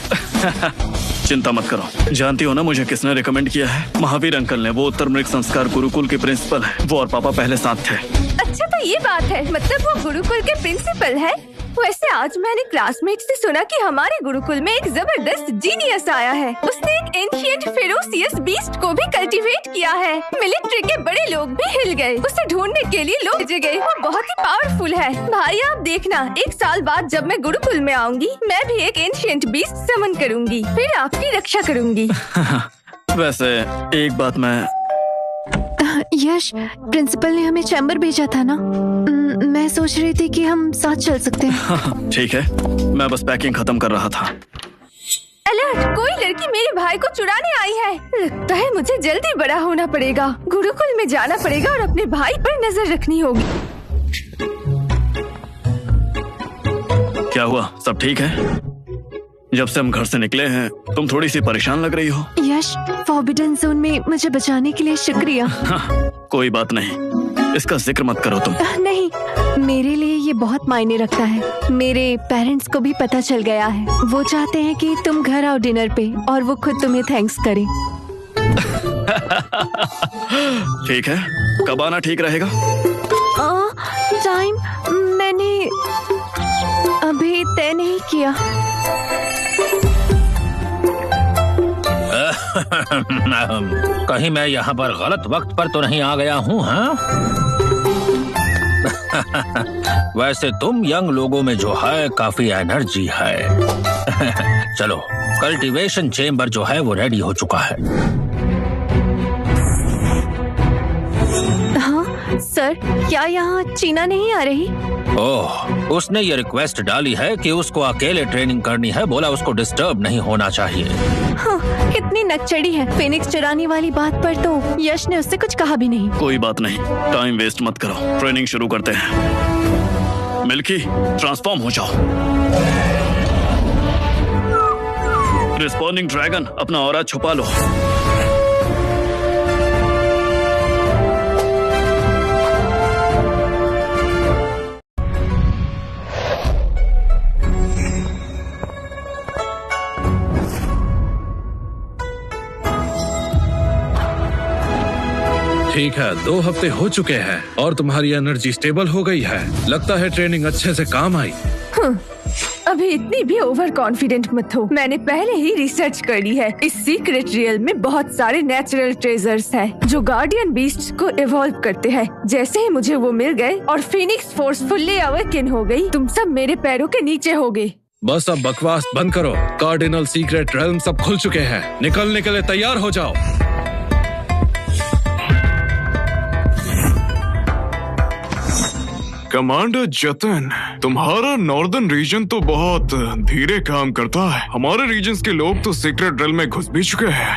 चिंता मत करो। जानती हो ना मुझे किसने रिकमेंड किया है? महावीर अंकल ने। वो उत्तर मृग संस्कार गुरुकुल के प्रिंसिपल है। वो और पापा पहले साथ थे। अच्छा, तो ये बात है, मतलब वो गुरुकुल के प्रिंसिपल है। वैसे आज मैंने क्लासमेट से सुना कि हमारे गुरुकुल में एक जबरदस्त जीनियस आया है। उसने एक एंशिएंट फेरोसियस बीस्ट को भी कल्टीवेट किया है। मिलिट्री के बड़े लोग भी हिल गए। उसे ढूंढने के लिए लोग भेजे गए। वो बहुत ही पावरफुल है। भाई, आप देखना, 1 साल बाद जब मैं गुरुकुल में आऊंगी, मैं भी एक एंशिएंट बीस्ट समन करूंगी, फिर आपकी रक्षा करूंगी। वैसे एक बात मैं यश, प्रिंसिपल ने हमें चैम्बर भेजा था ना, मैं सोच रही थी कि हम साथ चल सकते हैं। ठीक है, मैं बस पैकिंग खत्म कर रहा था। अलर्ट! कोई लड़की मेरे भाई को चुराने आई है। लगता है मुझे जल्दी बड़ा होना पड़ेगा। गुरुकुल में जाना पड़ेगा और अपने भाई पर नजर रखनी होगी। क्या हुआ? सब ठीक है? जब से हम घर से निकले हैं तुम थोड़ी सी परेशान लग रही हो। यश, फॉरबिडन जोन में मुझे बचाने के लिए शुक्रिया। कोई बात नहीं, इसका जिक्र मत करो तुम। नहीं, मेरे लिए ये बहुत मायने रखता है। मेरे पेरेंट्स को भी पता चल गया है। वो चाहते हैं कि तुम घर आओ डिनर पे और वो खुद तुम्हें थैंक्स करें। ठीक है, कब आना ठीक रहेगा? टाइम मैंने अभी तय नहीं किया। कहीं मैं यहाँ पर गलत वक्त पर तो नहीं आ गया हूँ? हाँ? वैसे तुम यंग लोगों में जो है काफी एनर्जी है। चलो, कल्टीवेशन चेम्बर जो है वो रेडी हो चुका है। हाँ सर, क्या यहाँ चीना नहीं आ रही? ओह, उसने ये रिक्वेस्ट डाली है कि उसको अकेले ट्रेनिंग करनी है। बोला उसको डिस्टर्ब नहीं होना चाहिए। हाँ, कितनी नकचड़ी है। फिनिक्स चुराने वाली बात पर तो यश ने उससे कुछ कहा भी नहीं। कोई बात नहीं, टाइम वेस्ट मत करो, ट्रेनिंग शुरू करते हैं। मिल्की, ट्रांसफॉर्म हो जाओ। रिस्पॉन्डिंग ड्रैगन, अपना ऑरा छुपा लो। ठीक है, 2 हफ्ते हो चुके हैं और तुम्हारी एनर्जी स्टेबल हो गई है। लगता है ट्रेनिंग अच्छे से काम आई। अभी इतनी भी ओवर कॉन्फिडेंट मत हो। मैंने पहले ही रिसर्च कर ली है। इस सीक्रेट रियल में बहुत सारे नेचुरल ट्रेजर्स हैं जो गार्डियन बीस्ट को इवॉल्व करते हैं। जैसे ही मुझे वो मिल गए और फिनिक्स फोर्स फुल्ली अवेकन हो गई, तुम सब मेरे पैरों के नीचे होगे। बस अब बकवास बंद करो। कार्डिनल सीक्रेट रेल्म सब खुल चुके हैं। निकलने के लिए तैयार हो जाओ। कमांडर जतन, तुम्हारा नॉर्दर्न रीजन तो बहुत धीरे काम करता है। हमारे रीजन के लोग तो सीक्रेट ड्रिल में घुस भी चुके हैं।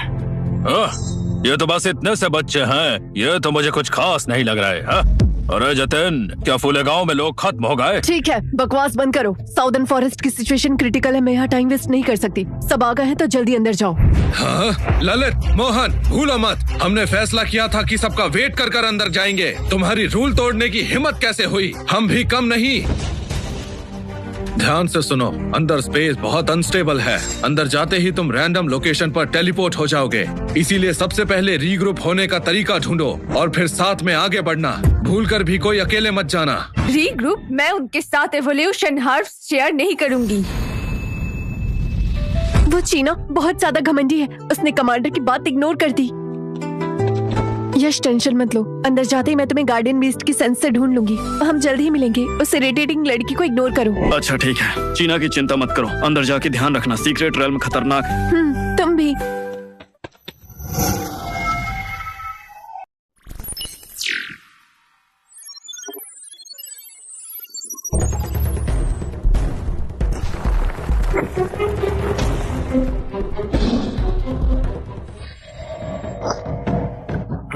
ये तो बस इतने से बच्चे हैं, ये तो मुझे कुछ खास नहीं लग रहा है। हाँ? अरे जतिन, क्या फूले गांव में लोग खत्म हो गए? ठीक है, बकवास बंद करो। साउदर्न फॉरेस्ट की सिचुएशन क्रिटिकल है, मैं यहाँ टाइम वेस्ट नहीं कर सकती। सब आ गए हैं तो जल्दी अंदर जाओ। हाँ, ललित, मोहन, भूलो मत, हमने फैसला किया था कि सबका वेट कर कर अंदर जाएंगे। तुम्हारी रूल तोड़ने की हिम्मत कैसे हुई? हम भी कम नहीं। ध्यान से सुनो, अंदर स्पेस बहुत अनस्टेबल है। अंदर जाते ही तुम रैंडम लोकेशन पर टेलीपोर्ट हो जाओगे। इसीलिए सबसे पहले रीग्रुप होने का तरीका ढूंढो और फिर साथ में आगे बढ़ना। भूलकर भी कोई अकेले मत जाना। रीग्रुप? मैं उनके साथ एवोल्यूशन हर्ब्स शेयर नहीं करूंगी। वो चीना बहुत ज्यादा घमंडी है, उसने कमांडर की बात इग्नोर कर दी। यश टेंशन मत लो, अंदर जाते ही मैं तुम्हें गार्डियन बीस्ट की सेंस से ढूंढ लूंगी। हम जल्द ही मिलेंगे। उस इरिटेटिंग लड़की को इग्नोर करो। अच्छा ठीक है, चीना की चिंता मत करो। अंदर जाके ध्यान रखना, सीक्रेट रेल्म खतरनाक है। तुम भी।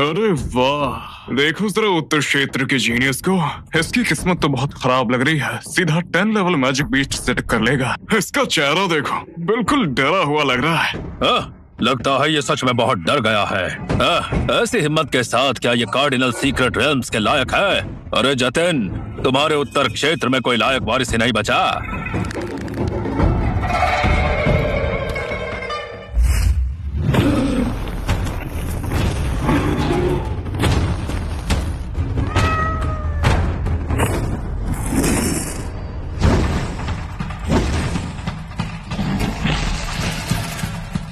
अरे वाह, देखो जरा उत्तर क्षेत्र के जीनियस को। इसकी किस्मत तो बहुत खराब लग रही है। सीधा 10 लेवल मैजिक बीस्ट सेट कर लेगा। इसका चेहरा देखो, बिल्कुल डरा हुआ लग रहा है। लगता है ये सच में बहुत डर गया है। ऐसी हिम्मत के साथ क्या ये कार्डिनल सीक्रेट रेल्म्स के लायक है? अरे जतिन, तुम्हारे उत्तर क्षेत्र में कोई लायक वारिस ही नहीं बचा।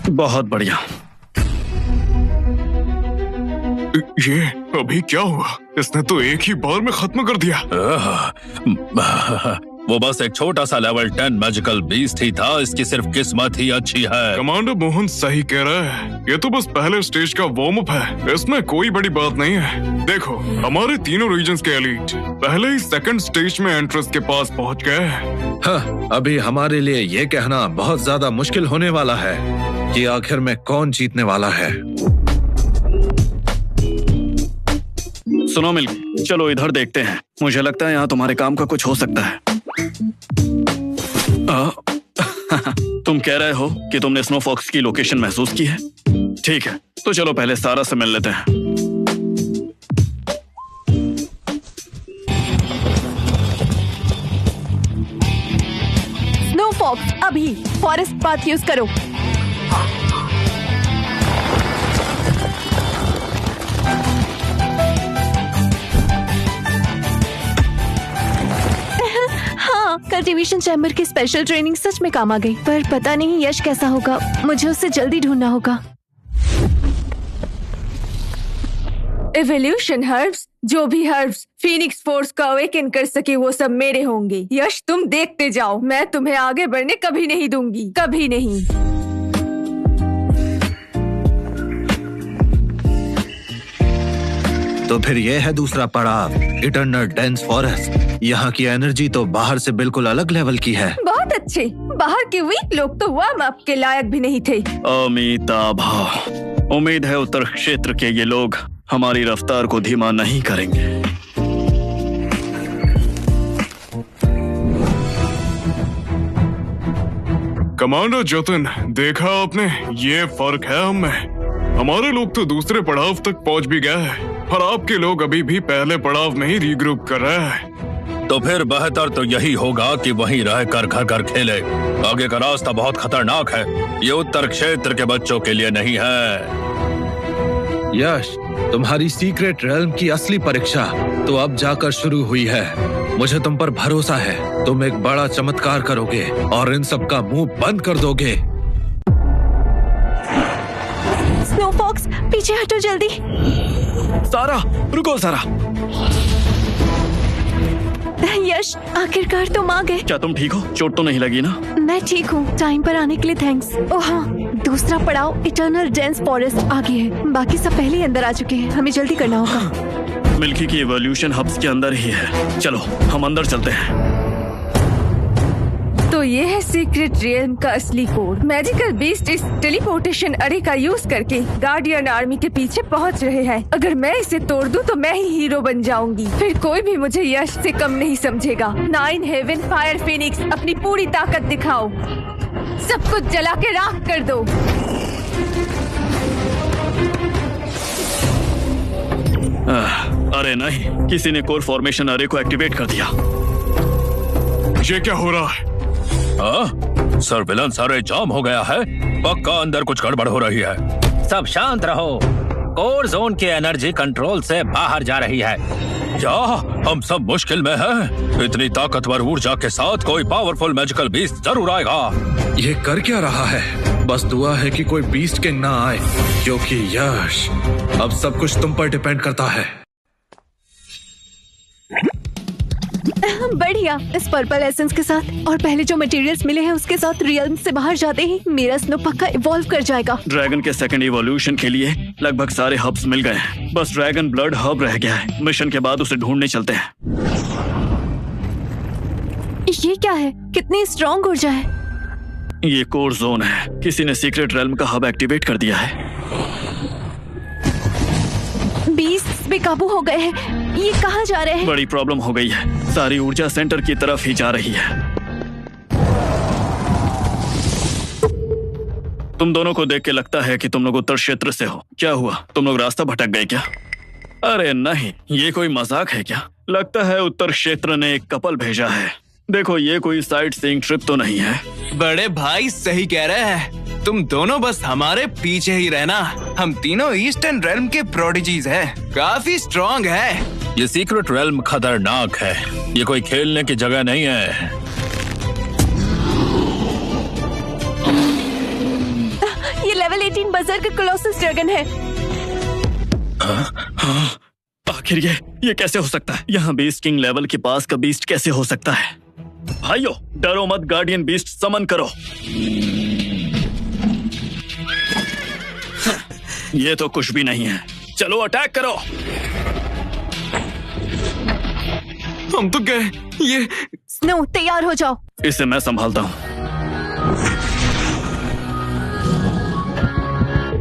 बहुत बढ़िया। ये अभी क्या हुआ? इसने तो एक ही बार में खत्म कर दिया। वो बस एक छोटा सा लेवल 10 मैजिकल बीस्ट ही था। इसकी सिर्फ किस्मत ही अच्छी है। कमांडर मोहन सही कह रहा है, ये तो बस पहले स्टेज का वार्म अप है। इसमें कोई बड़ी बात नहीं है। देखो, हमारे तीनों रीजन्स के एलीट पहले ही सेकंड स्टेज में एंट्रेंस के पास पहुंच गए हैं। हाँ, अभी हमारे लिए ये कहना बहुत ज्यादा मुश्किल होने वाला है कि आखिर में कौन जीतने वाला है। सुनो मिल्की, चलो इधर देखते हैं। मुझे लगता है यहाँ तुम्हारे काम का कुछ हो सकता है। तुम कह रहे हो कि तुमने स्नो फॉक्स की लोकेशन महसूस की है? ठीक है, तो चलो पहले सारा से मिल लेते हैं। स्नो फॉक्स, अभी फॉरेस्ट पाथ यूज करो। कल्टीवेशन चैम्बर की स्पेशल ट्रेनिंग सच में काम आ गई, पर पता नहीं यश कैसा होगा। मुझे उसे जल्दी ढूंढना होगा। एवोल्यूशन हर्ब्स, जो भी हर्ब्स फीनिक्स फोर्स को अवेकन कर सके वो सब मेरे होंगे। यश, तुम देखते जाओ, मैं तुम्हें आगे बढ़ने कभी नहीं दूंगी, कभी नहीं। तो फिर ये है दूसरा पड़ाव, इटर्नल डेंस फॉरेस्ट। यहाँ की एनर्जी तो बाहर से बिल्कुल अलग लेवल की है। बहुत अच्छे। बाहर के वीक लोग तो वार्म अप के लायक भी नहीं थे। अमिताभ, उम्मीद है उत्तर क्षेत्र के ये लोग हमारी रफ्तार को धीमा नहीं करेंगे। कमांडर जतिन, देखा आपने, ये फर्क है हमें। हमारे लोग तो दूसरे पड़ाव तक पहुंच भी गए हैं और आपके लोग अभी भी पहले पड़ाव में ही रीग्रुप कर रहे हैं। तो फिर बेहतर तो यही होगा कि वहीं रहकर घर घर खेले। आगे का रास्ता बहुत खतरनाक है। ये उत्तर क्षेत्र के बच्चों के लिए नहीं है। यश, तुम्हारी सीक्रेट रेल्म की असली परीक्षा तो अब जाकर शुरू हुई है। मुझे तुम पर भरोसा है। तुम एक बड़ा चमत्कार करोगे और इन सब का मुंह बंद कर दोगे। स्नो फॉक्स, पीछे हटो जल्दी। सारा, रुको सारा। यश, आखिरकार तुम आ गए। क्या तुम ठीक हो? चोट तो नहीं लगी ना? मैं ठीक हूँ। टाइम पर आने के लिए थैंक्स। ओह हाँ, दूसरा पड़ाव इटर्नल डेंस फॉरेस्ट आगे है। बाकी सब पहले ही अंदर आ चुके हैं। हमें जल्दी करना होगा। मिल्की की इवोल्यूशन हब्स के अंदर ही है। चलो हम अंदर चलते हैं। तो ये है सीक्रेट रियल्म का असली कोड। मैजिकल बीस्ट इस टेलीपोर्टेशन अरे का यूज करके गार्डियन आर्मी के पीछे पहुंच रहे हैं। अगर मैं इसे तोड़ दूं तो मैं ही हीरो बन जाऊंगी, फिर कोई भी मुझे यश से कम नहीं समझेगा। 9 हेवन फायर फिनिक्स, अपनी पूरी ताकत दिखाओ, सब कुछ जला के राख कर दो। अरे नहीं, किसी ने कोर फॉर्मेशन अरे को एक्टिवेट कर दिया। ये क्या हो रहा है? सर्विलेंस अरे जाम हो गया है। पक्का अंदर कुछ गड़बड़ हो रही है। सब शांत रहो। कोर जोन की एनर्जी कंट्रोल से बाहर जा रही है। क्या हम सब मुश्किल में हैं? इतनी ताकतवर ऊर्जा के साथ कोई पावरफुल मैजिकल बीस्ट जरूर आएगा। ये कर क्या रहा है? बस दुआ है कि कोई बीस्ट किंग ना आए, क्योंकि यश अब सब कुछ तुम पर डिपेंड करता है। बढ़िया, इस पर्पल एसेंस के साथ और पहले जो मटेरियल्स मिले हैं उसके साथ रियल्म से बाहर जाते ही मेरा स्नो पक्का इवॉल्व कर जाएगा। ड्रैगन के सेकंड इवोल्यूशन के लिए लगभग सारे हब्स मिल गए हैं। बस ड्रैगन ब्लड हब रह गया है। मिशन के बाद उसे ढूंढने चलते हैं। ये क्या है? कितनी स्ट्रॉन्ग ऊर्जा है। ये कोर जोन है। किसी ने सीक्रेट रेल्म का हब एक्टिवेट कर दिया है। बीस्ट बेकाबू हो गए हैं। ये कहाँ जा रहे हैं? बड़ी प्रॉब्लम हो गई है। सारी ऊर्जा सेंटर की तरफ ही जा रही है। तुम दोनों को देख के लगता है कि तुम लोग उत्तर क्षेत्र से हो। क्या हुआ, तुम लोग रास्ता भटक गए क्या? अरे नहीं, ये कोई मजाक है क्या? लगता है उत्तर क्षेत्र ने एक कपल भेजा है। देखो, ये कोई साइट सीइंग ट्रिप तो नहीं है। बड़े भाई सही कह रहे हैं। तुम दोनों बस हमारे पीछे ही रहना। हम तीनों ईस्टर्न रेल्म के प्रोडिजीज हैं। काफी स्ट्रॉन्ग है। ये सीक्रेट रेल्म खतरनाक है। ये कोई खेलने की जगह नहीं है। ये लेवल 18 बजर का कोलोसस ड्रैगन है। आखिर ये कैसे हो सकता है? यहाँ बीस्ट किंग लेवल के पास का बीस्ट कैसे हो सकता है? भाइयों, डरो मत, गार्डियन बीस्ट समन करो। ये तो कुछ भी नहीं है। चलो अटैक करो। हम तो गए। ये स्नो, तैयार हो जाओ। इसे मैं संभालता हूँ।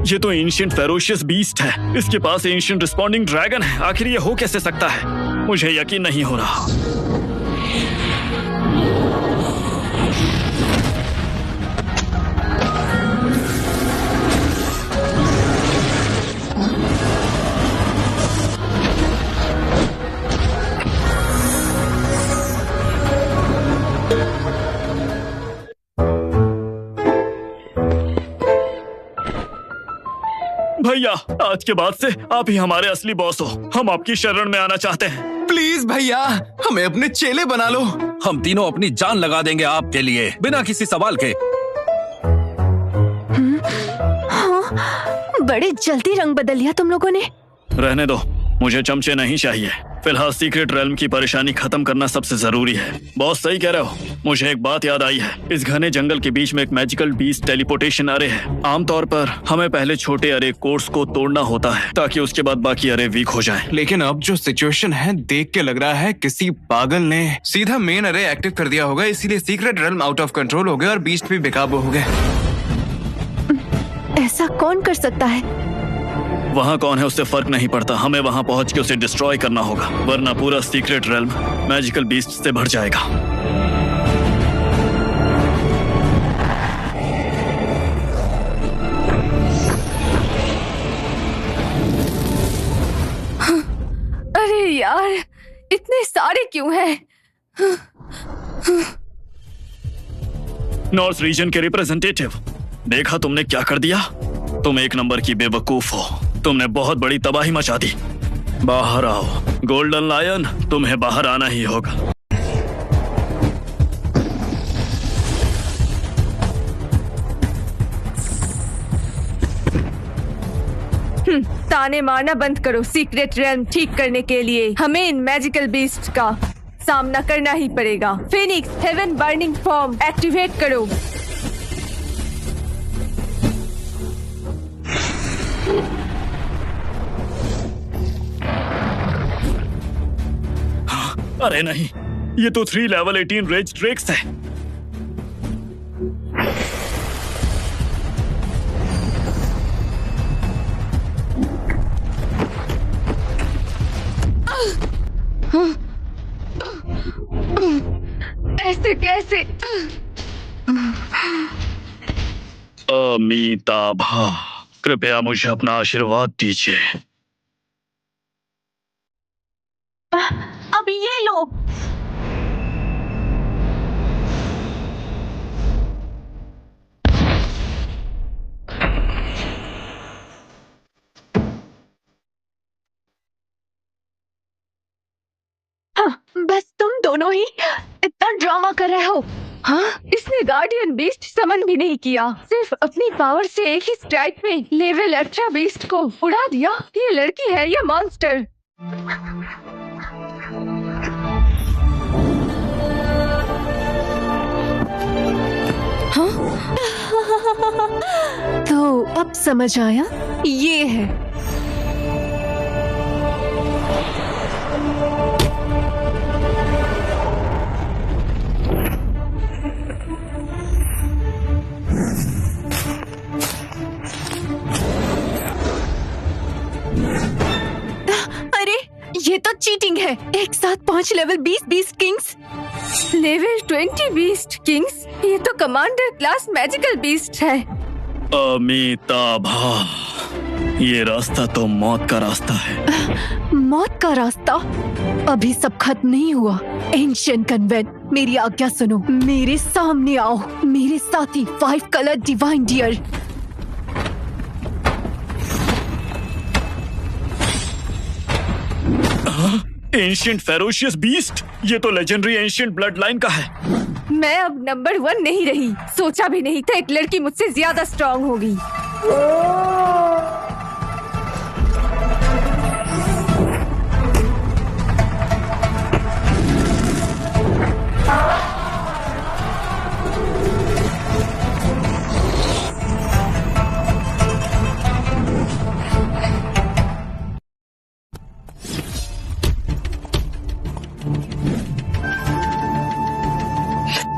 ये तो एंशिएंट फेरोशियस बीस्ट है। इसके पास एंशिएंट रिस्पॉन्डिंग ड्रैगन है। आखिर ये हो कैसे सकता है? मुझे यकीन नहीं हो रहा। भैया, आज के बाद से आप ही हमारे असली बॉस हो। हम आपकी शरण में आना चाहते हैं। प्लीज भैया, हमें अपने चेले बना लो। हम तीनों अपनी जान लगा देंगे आपके लिए, बिना किसी सवाल के। हाँ, बड़े जल्दी रंग बदल लिया तुम लोगों ने। रहने दो, मुझे चमचे नहीं चाहिए। फिलहाल सीक्रेट रेल्म की परेशानी खत्म करना सबसे जरूरी है। बॉस सही कह रहे हो। मुझे एक बात याद आई है। इस घने जंगल के बीच में एक मैजिकल बीस्ट टेलीपोर्टेशन अरे है। आमतौर पर हमें पहले छोटे अरे कोर्स को तोड़ना होता है ताकि उसके बाद बाकी अरे वीक हो जाएं। लेकिन अब जो सिचुएशन है, देख के लग रहा है किसी पागल ने सीधा मेन अरे एक्टिव कर दिया होगा। इसीलिए secret realm out of control हो गया और बीस्ट भी बेकाबू हो गए। ऐसा कौन कर सकता है? वहाँ कौन है उससे फर्क नहीं पड़ता। हमें वहाँ पहुँच के उसे डिस्ट्रॉय करना होगा, वरना पूरा सीक्रेट रेल्म मैजिकल बीस्ट से भर जाएगा। अरे यार, इतने सारे क्यों हैं? नॉर्थ रीजन के रिप्रेजेंटेटिव, देखा तुमने क्या कर दिया? तुम एक नंबर की बेवकूफ हो। तुमने बहुत बड़ी तबाही मचा दी। बाहर आओ गोल्डन लायन, तुम्हें बाहर आना ही होगा। ताने मारना बंद करो। सीक्रेट रेल्म ठीक करने के लिए हमें इन मैजिकल बीस्ट का सामना करना ही पड़ेगा। Phoenix heaven burning form activate करो। अरे नहीं, ये तो 3 लेवल 18 रेज ड्रेक्स है। ऐसे कैसे? अमिताभा, कृपया मुझे अपना आशीर्वाद दीजिए। अब ये लो। बस तुम दोनों ही इतना ड्रामा कर रहे हो। हाँ, इसने गार्डियन बीस्ट समन भी नहीं किया, सिर्फ अपनी पावर से एक ही स्ट्राइक में लेवल अल्ट्रा बीस्ट को उड़ा दिया। ये लड़की है या मॉन्स्टर? तो अब समझ आया, ये है। अरे ये तो चीटिंग है। एक साथ 5 level 20 Kings. Level 20 beast Kings? ये तो कमांडर क्लास मैजिकल बीस्ट है। अमिताभा, ये रास्ता तो मौत का रास्ता है। मौत का रास्ता? अभी सब खत्म नहीं हुआ। एंशिएंट कन्वेंट, मेरी आज्ञा सुनो, मेरे सामने आओ, मेरे साथी 5 colour divine deer. Ancient ferocious beast? ये तो लेजेंडरी एंशिएंट ब्लड लाइन का है। मैं अब नंबर 1 नहीं रही। सोचा भी नहीं था एक लड़की मुझसे ज्यादा स्ट्रांग होगी।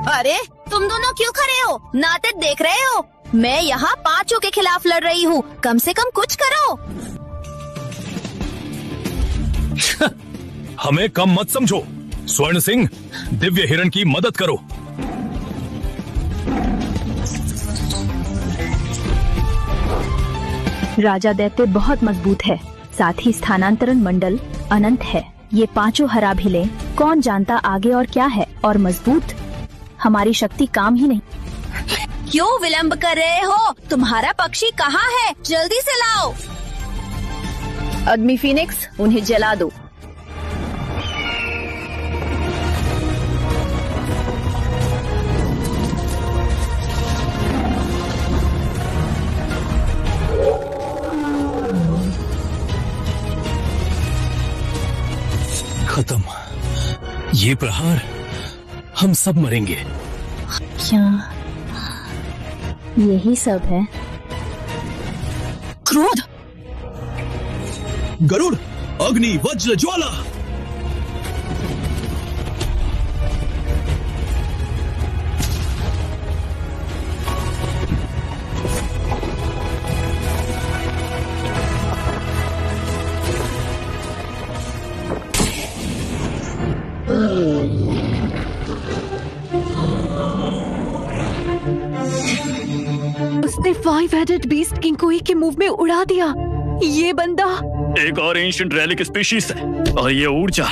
अरे तुम दोनों क्यों खड़े हो? नाटक देख रहे हो? मैं यहाँ 5 के खिलाफ लड़ रही हूँ, कम से कम कुछ करो। हमें कम मत समझो। स्वर्ण सिंह, दिव्य हिरण की मदद करो। राजा दैत्य बहुत मजबूत है, साथ ही स्थानांतरण मंडल अनंत है। ये 5 हरा भी लें, कौन जानता आगे और क्या है। और मजबूत, हमारी शक्ति काम ही नहीं। क्यों विलंब कर रहे हो? तुम्हारा पक्षी कहाँ है? जल्दी से लाओ। आदमी फिनिक्स, उन्हें जला दो। खत्म। ये प्रहार, हम सब मरेंगे। क्या यही सब है? क्रोध, गरुड़, अग्नि, वज्र, ज्वाला। उसने 5 हेडेड बीस्ट किंग को एक के मूव में उड़ा दिया। ये बंदा एक और एंशिएंट रेलिक स्पीशीज है, और ये ऊर्जा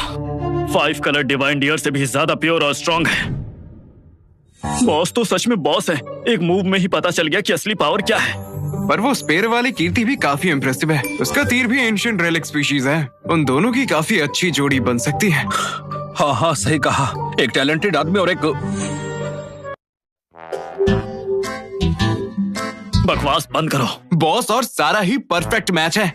5 कलर डिवाइन डियर से भी ज्यादा प्योर और स्ट्रांग है। बॉस तो सच में बॉस है। एक मूव में ही पता चल गया कि असली पावर क्या है। पर वो स्पेयर वाली कीर्ति भी काफी इम्प्रेसिव है। उसका तीर भी एंशिएंट रेलिक स्पीशीज है। उन दोनों की काफी अच्छी जोड़ी बन सकती है। हाँ हाँ, सही कहा। एक टैलेंटेड आदमी और एक... बकवास बंद करो। बॉस और सारा ही परफेक्ट मैच है।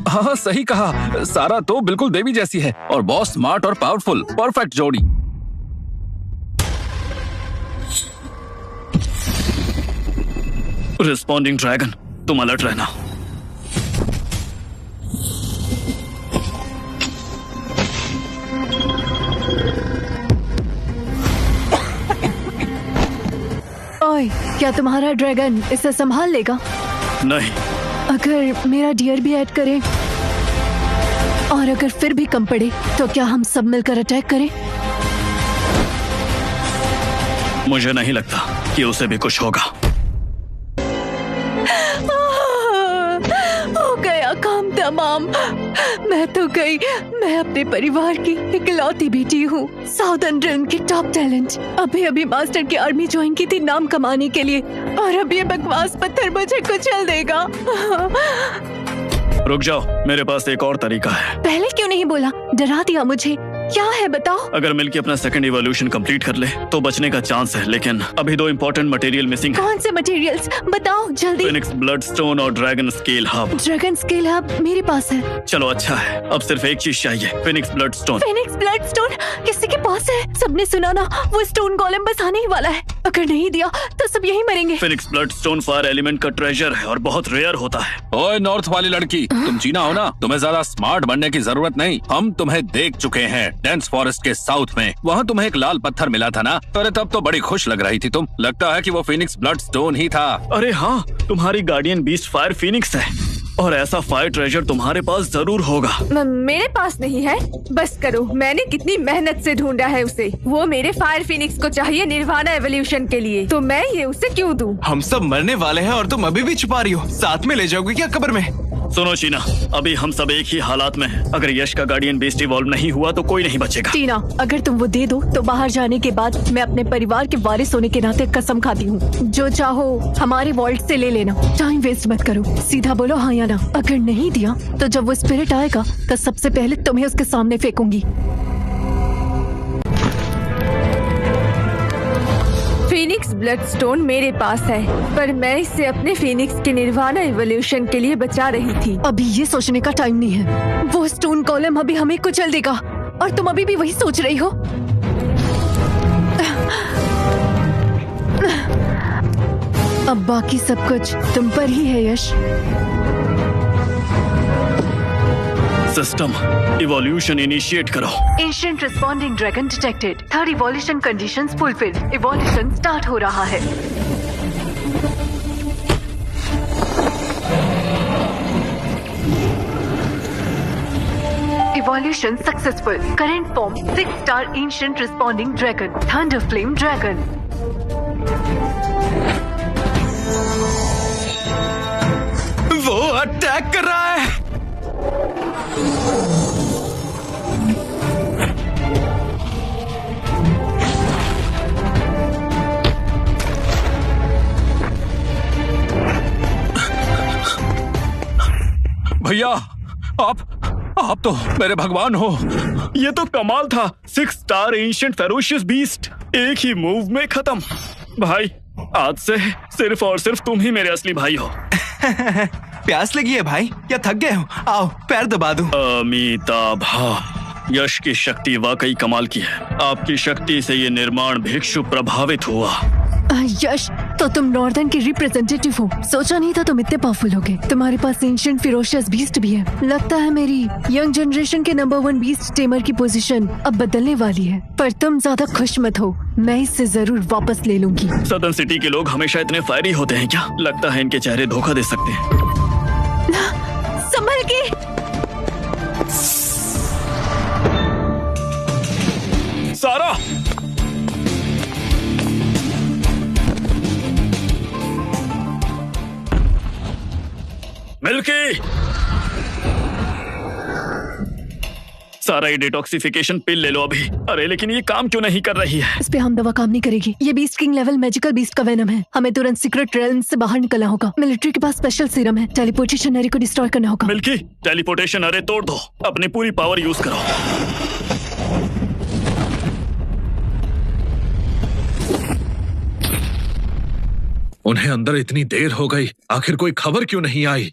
हाँ सही कहा। सारा तो बिल्कुल देवी जैसी है और बॉस स्मार्ट और पावरफुल। परफेक्ट जोड़ी। रिस्पॉन्डिंग ड्रैगन, तुम अलर्ट रहना। ओए, क्या तुम्हारा ड्रैगन इसे संभाल लेगा? नहीं। अगर मेरा डियर भी ऐड करें और अगर फिर भी कम पड़े तो क्या हम सब मिलकर अटैक करें? मुझे नहीं लगता कि उसे भी कुछ होगा। हो गया काम तमाम। मैं तो गई। मैं अपने परिवार की इकलौती बेटी हूँ, साउदर्न रिल्म की टॉप टैलेंट। अभी मास्टर की आर्मी ज्वाइन की थी नाम कमाने के लिए, और अब ये बकवास पत्थर मुझे कुचल देगा। रुक जाओ, मेरे पास एक और तरीका है। पहले क्यों नहीं बोला? डरा दिया मुझे। क्या है बताओ? अगर मिल्की अपना सेकंड इवोल्यूशन कंप्लीट कर ले तो बचने का चांस है, लेकिन अभी 2 इम्पोर्टेंट मटेरियल मिसिंग है। कौन से मटेरियल्स बताओ जल्दी। फिनिक्स ब्लड स्टोन और dragon scale hub. Dragon scale hub मेरे पास है। चलो अच्छा है, अब सिर्फ एक चीज चाहिए, Phoenix blood stone. Phoenix blood stone किसी के पास है? सबने सुना ना, वो स्टोन गोलेम बस आने ही वाला है। अगर नहीं दिया तो सब यहीं मरेंगे। Phoenix blood stone fire element का ट्रेजर है और बहुत रेयर होता है। ओए नॉर्थ वाली लड़की, तुम चीना हो ना, तुम्हें ज्यादा स्मार्ट बनने की जरूरत नहीं। हम तुम्हें देख चुके हैं डेंस फॉरेस्ट के साउथ में। वहाँ तुम्हें एक लाल पत्थर मिला था ना? अरे तब तो बड़ी खुश लग रही थी तुम। लगता है कि वो फिनिक्स ब्लड स्टोन ही था। अरे हाँ, तुम्हारी गार्डियन बीस्ट फायर फिनिक्स है और ऐसा फायर ट्रेजर तुम्हारे पास जरूर होगा। मेरे पास नहीं है। बस करो, मैंने कितनी मेहनत से ढूंढा है उसे। वो मेरे फायर फिनिक्स को चाहिए निर्वाणा एवोल्यूशन के लिए, तो मैं ये उसे क्यों दूं? हम सब मरने वाले हैं और तुम अभी भी छुपा रही हो। साथ में ले जाओगी क्या कब्र में? सुनो चीना, अभी हम सब एक ही हालात में हैं। अगर यश का गार्डियन बीस्ट इवॉल्व नहीं हुआ तो कोई नहीं बचेगा। टीना, अगर तुम वो दे दो तो बाहर जाने के बाद मैं अपने परिवार के वारिस होने के नाते कसम खाती हूँ, जो चाहो हमारे वॉल्ट से ले लेना। टाइम वेस्ट मत करो, सीधा बोलो हाँ या ना। अगर नहीं दिया तो जब वो स्पिरिट आएगा तो सबसे पहले तुम्हें उसके सामने फेंकूंगी। फिनिक्स ब्लड स्टोन मेरे पास है, पर मैं इसे अपने फिनिक्स के निर्वाणा इवोल्यूशन के लिए बचा रही थी। अभी ये सोचने का टाइम नहीं है। वो स्टोन कॉलम अभी हमें कुचल देगा और तुम अभी भी वही सोच रही हो। अब बाकी सब कुछ तुम पर ही है यश। सिस्टम इवोल्यूशन इनिशिएट करो। Ancient responding dragon detected. 3rd evolution conditions fulfilled. Evolution start हो रहा है। Evolution successful. Current form 6 star ancient responding dragon, thunder flame dragon. वो अटैक कर रहा है। भैया, आप तो मेरे भगवान हो। ये तो कमाल था। 6 स्टार एंशिएंट फेरोशियस बीस्ट एक ही मूव में खत्म। भाई, आज से सिर्फ और सिर्फ तुम ही मेरे असली भाई हो। प्यास लगी है भाई या थक गए हो? आओ पैर दबा दूं। अमिताभ, यश की शक्ति वाकई कमाल की है। आपकी शक्ति से ये निर्माण भिक्षु प्रभावित हुआ। यश, तो तुम नॉर्दर्न के रिप्रेजेंटेटिव हो। सोचा नहीं था तुम इतने पावरफुल होगे। तुम्हारे पास एंशिएंट फेरोशियस बीस्ट भी है। लगता है मेरी यंग जनरेशन के नंबर 1 बीस्ट टेमर की पोजीशन अब बदलने वाली है। पर तुम ज्यादा खुश मत हो, मैं इससे जरूर वापस ले लूंगी। सदर्न सिटी के लोग हमेशा इतने फायरी होते हैं क्या? लगता है इनके चेहरे धोखा दे सकते हैं। संभल के। सारा, मिल्की, सारा ये डिटॉक्सिफिकेशन पिल ले लो अभी। अरे लेकिन ये काम क्यों नहीं कर रही है? इस पे हम दवा काम नहीं करेगी। ये beast king level magical beast का वेनम है। हमें तुरंत सीक्रेट रेल्म से बाहर निकलना होगा। मिलिट्री के पास स्पेशल सीरम है। टेलीपोर्टेशन एरे को डिस्ट्रॉय करना होगा। मिल्की, टेलीपोर्टेशन एरे तोड़ दो, अपनी पूरी पावर यूज करो। उन्हें अंदर इतनी देर हो गई, आखिर कोई खबर क्यों नहीं आई?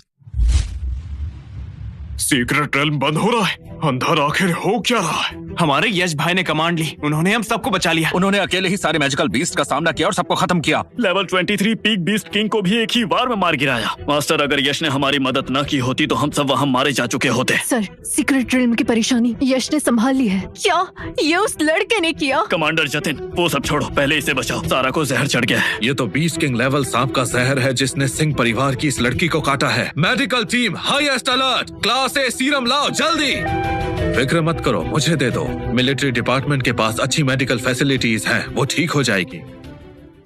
सीक्रेट रेल्म बंद हो रहा है। अंदर आखिर हो क्या रहा है? हमारे यश भाई ने कमांड ली, उन्होंने हम सबको बचा लिया। उन्होंने अकेले ही सारे मैजिकल बीस्ट का सामना किया और सबको खत्म किया। लेवल 23 पीक बीस्ट किंग को भी एक ही बार में मार गिराया। मास्टर, अगर यश ने हमारी मदद न की होती तो हम सब वहाँ मारे जा चुके होते। सर, सीक्रेट रिल्म की परेशानी यश ने संभाल ली है। क्या ये उस लड़के ने किया? कमांडर जतिन, वो सब छोड़ो, पहले इसे बचाओ। सारा को जहर चढ़ गया है। ये तो बीस्ट किंग लेवल सांप का जहर है जिसने सिंह परिवार की इस लड़की को काटा है। Medical team, highest alert, class ए सीरम लाओ जल्दी। फिक्र मत करो, मुझे दे दो। मिलिट्री डिपार्टमेंट के पास अच्छी मेडिकल फैसिलिटीज हैं, वो ठीक हो जाएगी।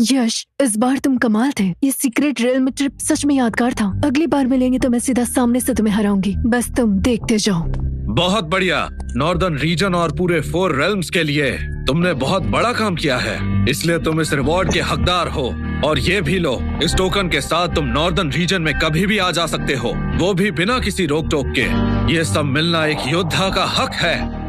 यश, इस बार तुम कमाल थे। ये सीक्रेट रिल्म ट्रिप सच में यादगार था। अगली बार मिलेंगे तो मैं सीधा सामने से तुम्हें हराऊंगी, बस तुम देखते जाओ। बहुत बढ़िया। नॉर्दर्न रीजन और पूरे 4 रेल्म्स के लिए तुमने बहुत बड़ा काम किया है, इसलिए तुम इस रिवॉर्ड के हकदार हो। और ये भी लो, इस टोकन के साथ तुम नॉर्दर्न रीजन में कभी भी आ जा सकते हो, वो भी बिना किसी रोक टोक के। ये सब मिलना एक योद्धा का हक है।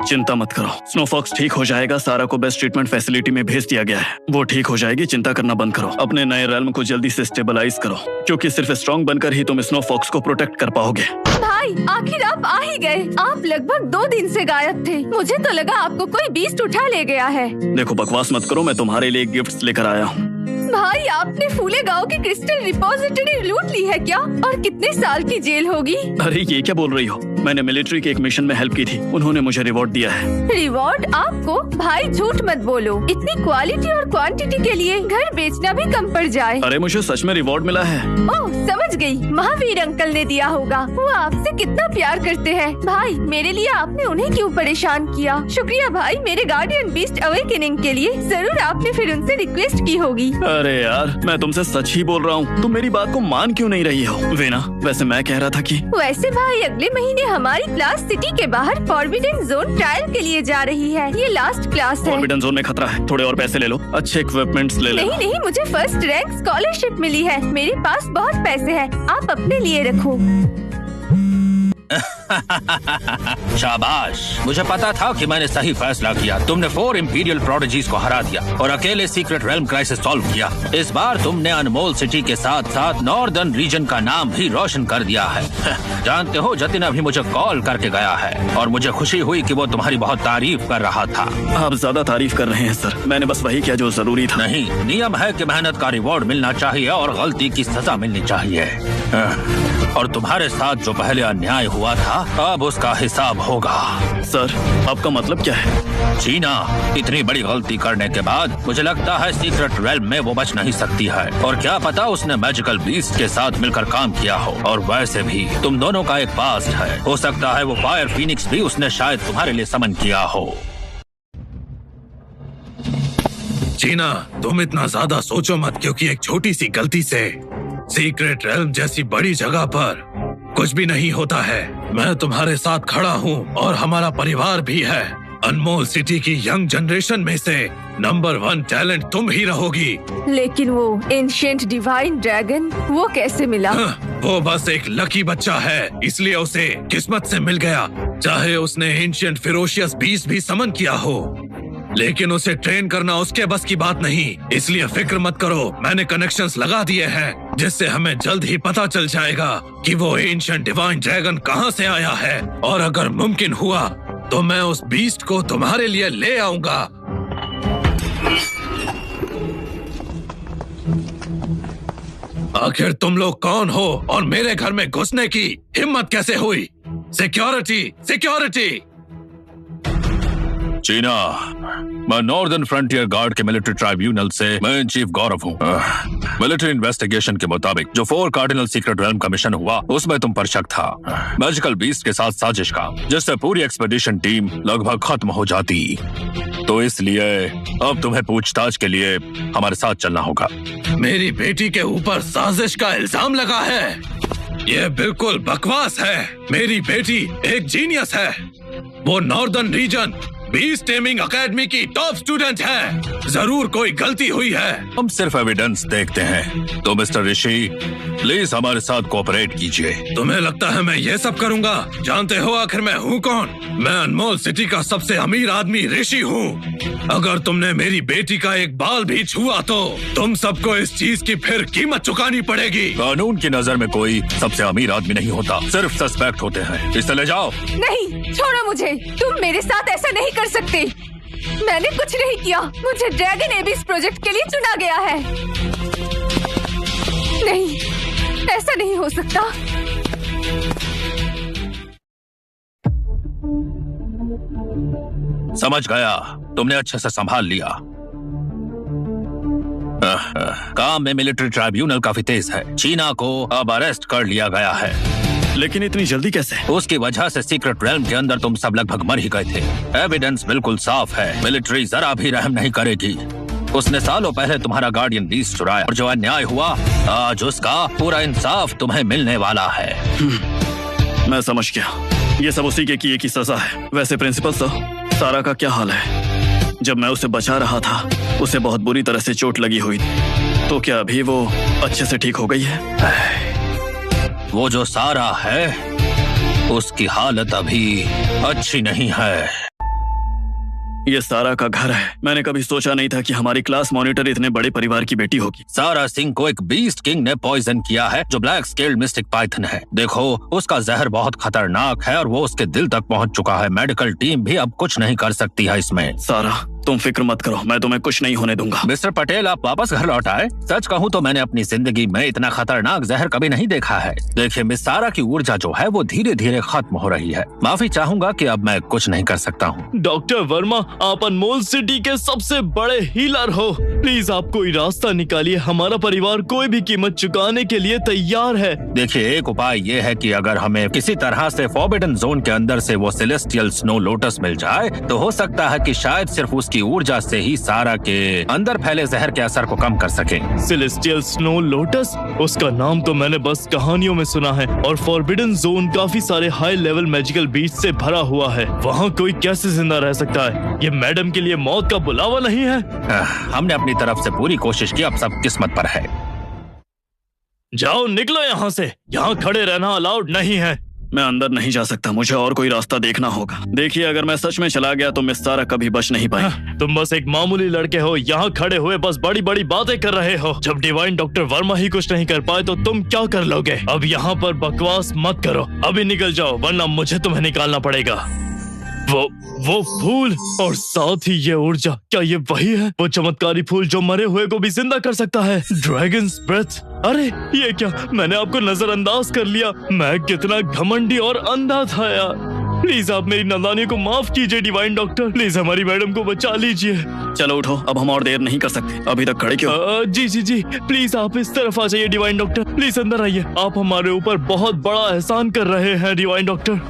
चिंता मत करो, स्नोफॉक्स ठीक हो जाएगा। सारा को बेस्ट ट्रीटमेंट फैसिलिटी में भेज दिया गया है, वो ठीक हो जाएगी। चिंता करना बंद करो। अपने नए रेल्म को जल्दी से स्टेबलाइज करो, क्योंकि सिर्फ स्ट्रॉन्ग बनकर ही तुम स्नोफॉक्स को प्रोटेक्ट कर पाओगे। भाई, आखिर आप आ ही गए। आप लगभग 2 दिन से गायब थे। मुझे तो लगा आपको कोई बीस्ट उठा ले गया है। देखो, बकवास मत करो, मैं तुम्हारे लिए गिफ्ट्स लेकर आया हूँ। भाई, आपने फूले गांव की क्रिस्टल रिपोजिटरी लूट ली है क्या? और कितने साल की जेल होगी? अरे ये क्या बोल रही हो? मैंने मिलिट्री के एक मिशन में हेल्प की थी, उन्होंने मुझे रिवॉर्ड दिया है। रिवॉर्ड आपको? भाई झूठ मत बोलो। इतनी क्वालिटी और क्वांटिटी के लिए घर बेचना भी कम पड़ जाए। अरे मुझे सच में रिवॉर्ड मिला है। ओह, समझ गई, महावीर अंकल ने दिया होगा। वो आपसे कितना प्यार करते हैं। भाई, मेरे लिए आपने उन्हें क्यों परेशान किया? शुक्रिया भाई, मेरे गार्डियन बीस्ट अवेकनिंग के लिए। जरूर आपने फिर उनसे रिक्वेस्ट की होगी। अरे यार, मैं तुमसे सच ही बोल रहा हूँ, तुम मेरी बात को मान क्यों नहीं रही हो? वेना, वैसे मैं कह रहा था कि वैसे भाई, अगले महीने हमारी क्लास सिटी के बाहर फॉरबिडन जोन ट्रायल के लिए जा रही है। ये लास्ट क्लास है। फॉरबिडन जोन में खतरा है, थोड़े और पैसे ले लो, अच्छे इक्विपमेंट्स ले लो। नहीं, मुझे फर्स्ट रैंक स्कॉलरशिप मिली है। मेरे पास बहुत पैसे हैं, आप अपने लिए रखो। शाबाश, मुझे पता था कि मैंने सही फैसला किया। तुमने 4 इंपीरियल प्रोडिजीज को हरा दिया और अकेले सीक्रेट रेल्म क्राइसिस सॉल्व किया। इस बार तुमने अनमोल सिटी के साथ साथ नॉर्दर्न रीजन का नाम भी रोशन कर दिया है। जानते हो, जतिन अभी मुझे कॉल करके गया है और मुझे खुशी हुई कि वो तुम्हारी बहुत तारीफ कर रहा था। आप ज्यादा तारीफ कर रहे हैं सर, मैंने बस वही किया जो जरूरी था। नहीं, नियम है कि मेहनत का रिवॉर्ड मिलना चाहिए और गलती की सजा मिलनी चाहिए। और तुम्हारे साथ जो पहले अन्याय हुआ था, अब उसका हिसाब होगा। सर, आपका मतलब क्या है? चीना, इतनी बड़ी गलती करने के बाद मुझे लगता है सीक्रेट रेल्म में वो बच नहीं सकती है। और क्या पता उसने मैजिकल बीस्ट के साथ मिलकर काम किया हो। और वैसे भी तुम दोनों का एक पास्ट है, हो सकता है वो फायर फीनिक्स भी उसने शायद तुम्हारे लिए समन किया हो। चीना, तुम इतना ज्यादा सोचो मत, क्योंकि एक छोटी सी गलती से सीक्रेट रेल्म जैसी बड़ी जगह पर कुछ भी नहीं होता है। मैं तुम्हारे साथ खड़ा हूँ और हमारा परिवार भी है। अनमोल सिटी की यंग जनरेशन में से नंबर 1 टैलेंट तुम ही रहोगी। लेकिन वो एंशिएंट डिवाइन ड्रैगन, वो कैसे मिला? वो बस एक लकी बच्चा है, इसलिए उसे किस्मत से मिल गया। चाहे उसने एंशिएंट फेरोशियस बीस्ट भी समन किया हो, लेकिन उसे ट्रेन करना उसके बस की बात नहीं। इसलिए फिक्र मत करो, मैंने कनेक्शंस लगा दिए हैं, जिससे हमें जल्द ही पता चल जाएगा कि वो एंशिएंट डिवाइन ड्रैगन कहां से आया है। और अगर मुमकिन हुआ तो मैं उस बीस्ट को तुम्हारे लिए ले आऊंगा। आखिर तुम लोग कौन हो और मेरे घर में घुसने की हिम्मत कैसे हुई? Security, security! चीना, मैं नॉर्दर्न फ्रंटियर गार्ड के मिलिट्री ट्राइब्यूनल से मेन चीफ गौरव हूँ। मिलिट्री इन्वेस्टिगेशन के मुताबिक जो 4 कार्डिनल सीक्रेट रेल्म का मिशन हुआ, उसमें तुम पर शक था, मैजिकल बीस्ट के साथ साजिश का, जिससे पूरी एक्सपेडिशन टीम लगभग खत्म हो जाती। तो इसलिए अब तुम्हें पूछताछ के लिए हमारे साथ चलना होगा। मेरी बेटी के ऊपर साजिश का इल्जाम लगा है? ये बिल्कुल बकवास है। मेरी बेटी एक जीनियस है। वो northern region beast taming academy की टॉप स्टूडेंट है। जरूर कोई गलती हुई है। हम सिर्फ एविडेंस देखते हैं। तो मिस्टर ऋषि, प्लीज हमारे साथ कोऑपरेट कीजिए। तुम्हें लगता है मैं ये सब करूंगा? जानते हो आखिर मैं हूँ कौन? मैं अनमोल सिटी का सबसे अमीर आदमी ऋषि हूँ। अगर तुमने मेरी बेटी का एक बाल भी छुआ तो तुम सबको इस चीज की फिर कीमत चुकानी पड़ेगी। कानून की नजर में कोई सबसे अमीर आदमी नहीं होता, सिर्फ सस्पेक्ट होते हैं। इसे ले जाओ। नहीं, छोड़ो मुझे। तुम मेरे साथ ऐसा नहीं कर सकते। मैंने कुछ नहीं किया। मुझे ड्रैगन एबिस प्रोजेक्ट के लिए चुना गया है। नहीं, ऐसा नहीं हो सकता। समझ गया, तुमने अच्छे से संभाल लिया। काम में मिलिट्री ट्राइब्यूनल काफी तेज है। चीना को अब अरेस्ट कर लिया गया है। लेकिन इतनी जल्दी कैसे? उसकी वजह से सीक्रेट रेल्म के अंदर तुम सब लगभग मर ही गए थे। एविडेंस बिल्कुल साफ है। मिलिट्री जरा भी रहम नहीं करेगी। उसने सालों पहले तुम्हारा गार्डियन बीस्ट चुराया और जो अन्याय हुआ आज उसका पूरा इंसाफ तुम्हें मिलने वाला है। मैं समझ गया। ये सब उसी के किए की सजा है। वैसे प्रिंसिपल सर, सारा का क्या हाल है? जब मैं उसे बचा रहा था उसे बहुत बुरी तरह से चोट लगी हुई थी, तो क्या अभी वो अच्छे से ठीक हो गई है? वो जो सारा है उसकी हालत अभी अच्छी नहीं है। ये सारा का घर है। मैंने कभी सोचा नहीं था कि हमारी क्लास मॉनिटर इतने बड़े परिवार की बेटी होगी। सारा सिंह को एक बीस्ट किंग ने पॉइजन किया है जो ब्लैक स्केल्ड मिस्टिक पाइथन है। देखो, उसका जहर बहुत खतरनाक है और वो उसके दिल तक पहुंच चुका है। मेडिकल टीम भी अब कुछ नहीं कर सकती है इसमें। सारा, तुम फिक्र मत करो, मैं तुम्हें कुछ नहीं होने दूंगा। मिस्टर पटेल, आप वापस घर लौट आए। सच कहूँ तो मैंने अपनी जिंदगी में इतना खतरनाक जहर कभी नहीं देखा है। देखिए, मिस सारा की ऊर्जा जो है वो धीरे धीरे खत्म हो रही है। माफी चाहूंगा कि अब मैं कुछ नहीं कर सकता हूँ। डॉक्टर वर्मा, आप अनमोल सिटी के सबसे बड़े हीलर हो। प्लीज आप कोई रास्ता निकालिए। हमारा परिवार कोई भी कीमत चुकाने के लिए तैयार है। देखिए, एक उपाय ये है कि अगर हमें किसी तरह से फॉरबिडन जोन के अंदर से वो सेलेस्टियल स्नो लोटस मिल जाए तो हो सकता है कि शायद सिर्फ उसकी ऊर्जा से ही सारा के अंदर फैले जहर के असर को कम कर सके। सेलेस्टियल स्नो लोटस, उसका नाम तो मैंने बस कहानियों में सुना है। और फॉरबिडन जोन काफी सारे हाई लेवल मैजिकल बीस्ट से भरा हुआ है। वहाँ कोई कैसे जिंदा रह सकता है? ये मैडम के लिए मौत का बुलावा नहीं है? हमने अपनी तरफ से पूरी कोशिश की, अब सब किस्मत पर है। जाओ, निकलो यहाँ से। यहाँ खड़े रहना अलाउड नहीं है। मैं अंदर नहीं जा सकता, मुझे और कोई रास्ता देखना होगा। देखिए, अगर मैं सच में चला गया तो मिस सारा कभी बच नहीं पाई। तुम बस एक मामूली लड़के हो, यहाँ खड़े हुए बस बड़ी बड़ी बातें कर रहे हो। जब डिवाइन डॉक्टर वर्मा ही कुछ नहीं कर पाए तो तुम क्या कर लोगे? अब यहाँ पर बकवास मत करो, अभी निकल जाओ वरना मुझे तुम्हें निकालना पड़ेगा। वो फूल और साथ ही ये ऊर्जा, क्या ये वही है? वो चमत्कारी फूल जो मरे हुए को भी जिंदा कर सकता है। Dragon's breath. अरे ये क्या, मैंने आपको नजरअंदाज कर लिया। मैं कितना घमंडी और अंधा था यार। प्लीज आप मेरी नादानी को माफ कीजिए डिवाइन डॉक्टर। प्लीज हमारी मैडम को बचा लीजिए। चलो उठो, अब हम और देर नहीं कर सकते। अभी तक खड़े क्यों? जी, प्लीज आप इस तरफ आ जाइए डिवाइन डॉक्टर। प्लीज अंदर आइए। आप हमारे ऊपर बहुत बड़ा एहसान कर रहे हैं डिवाइन डॉक्टर।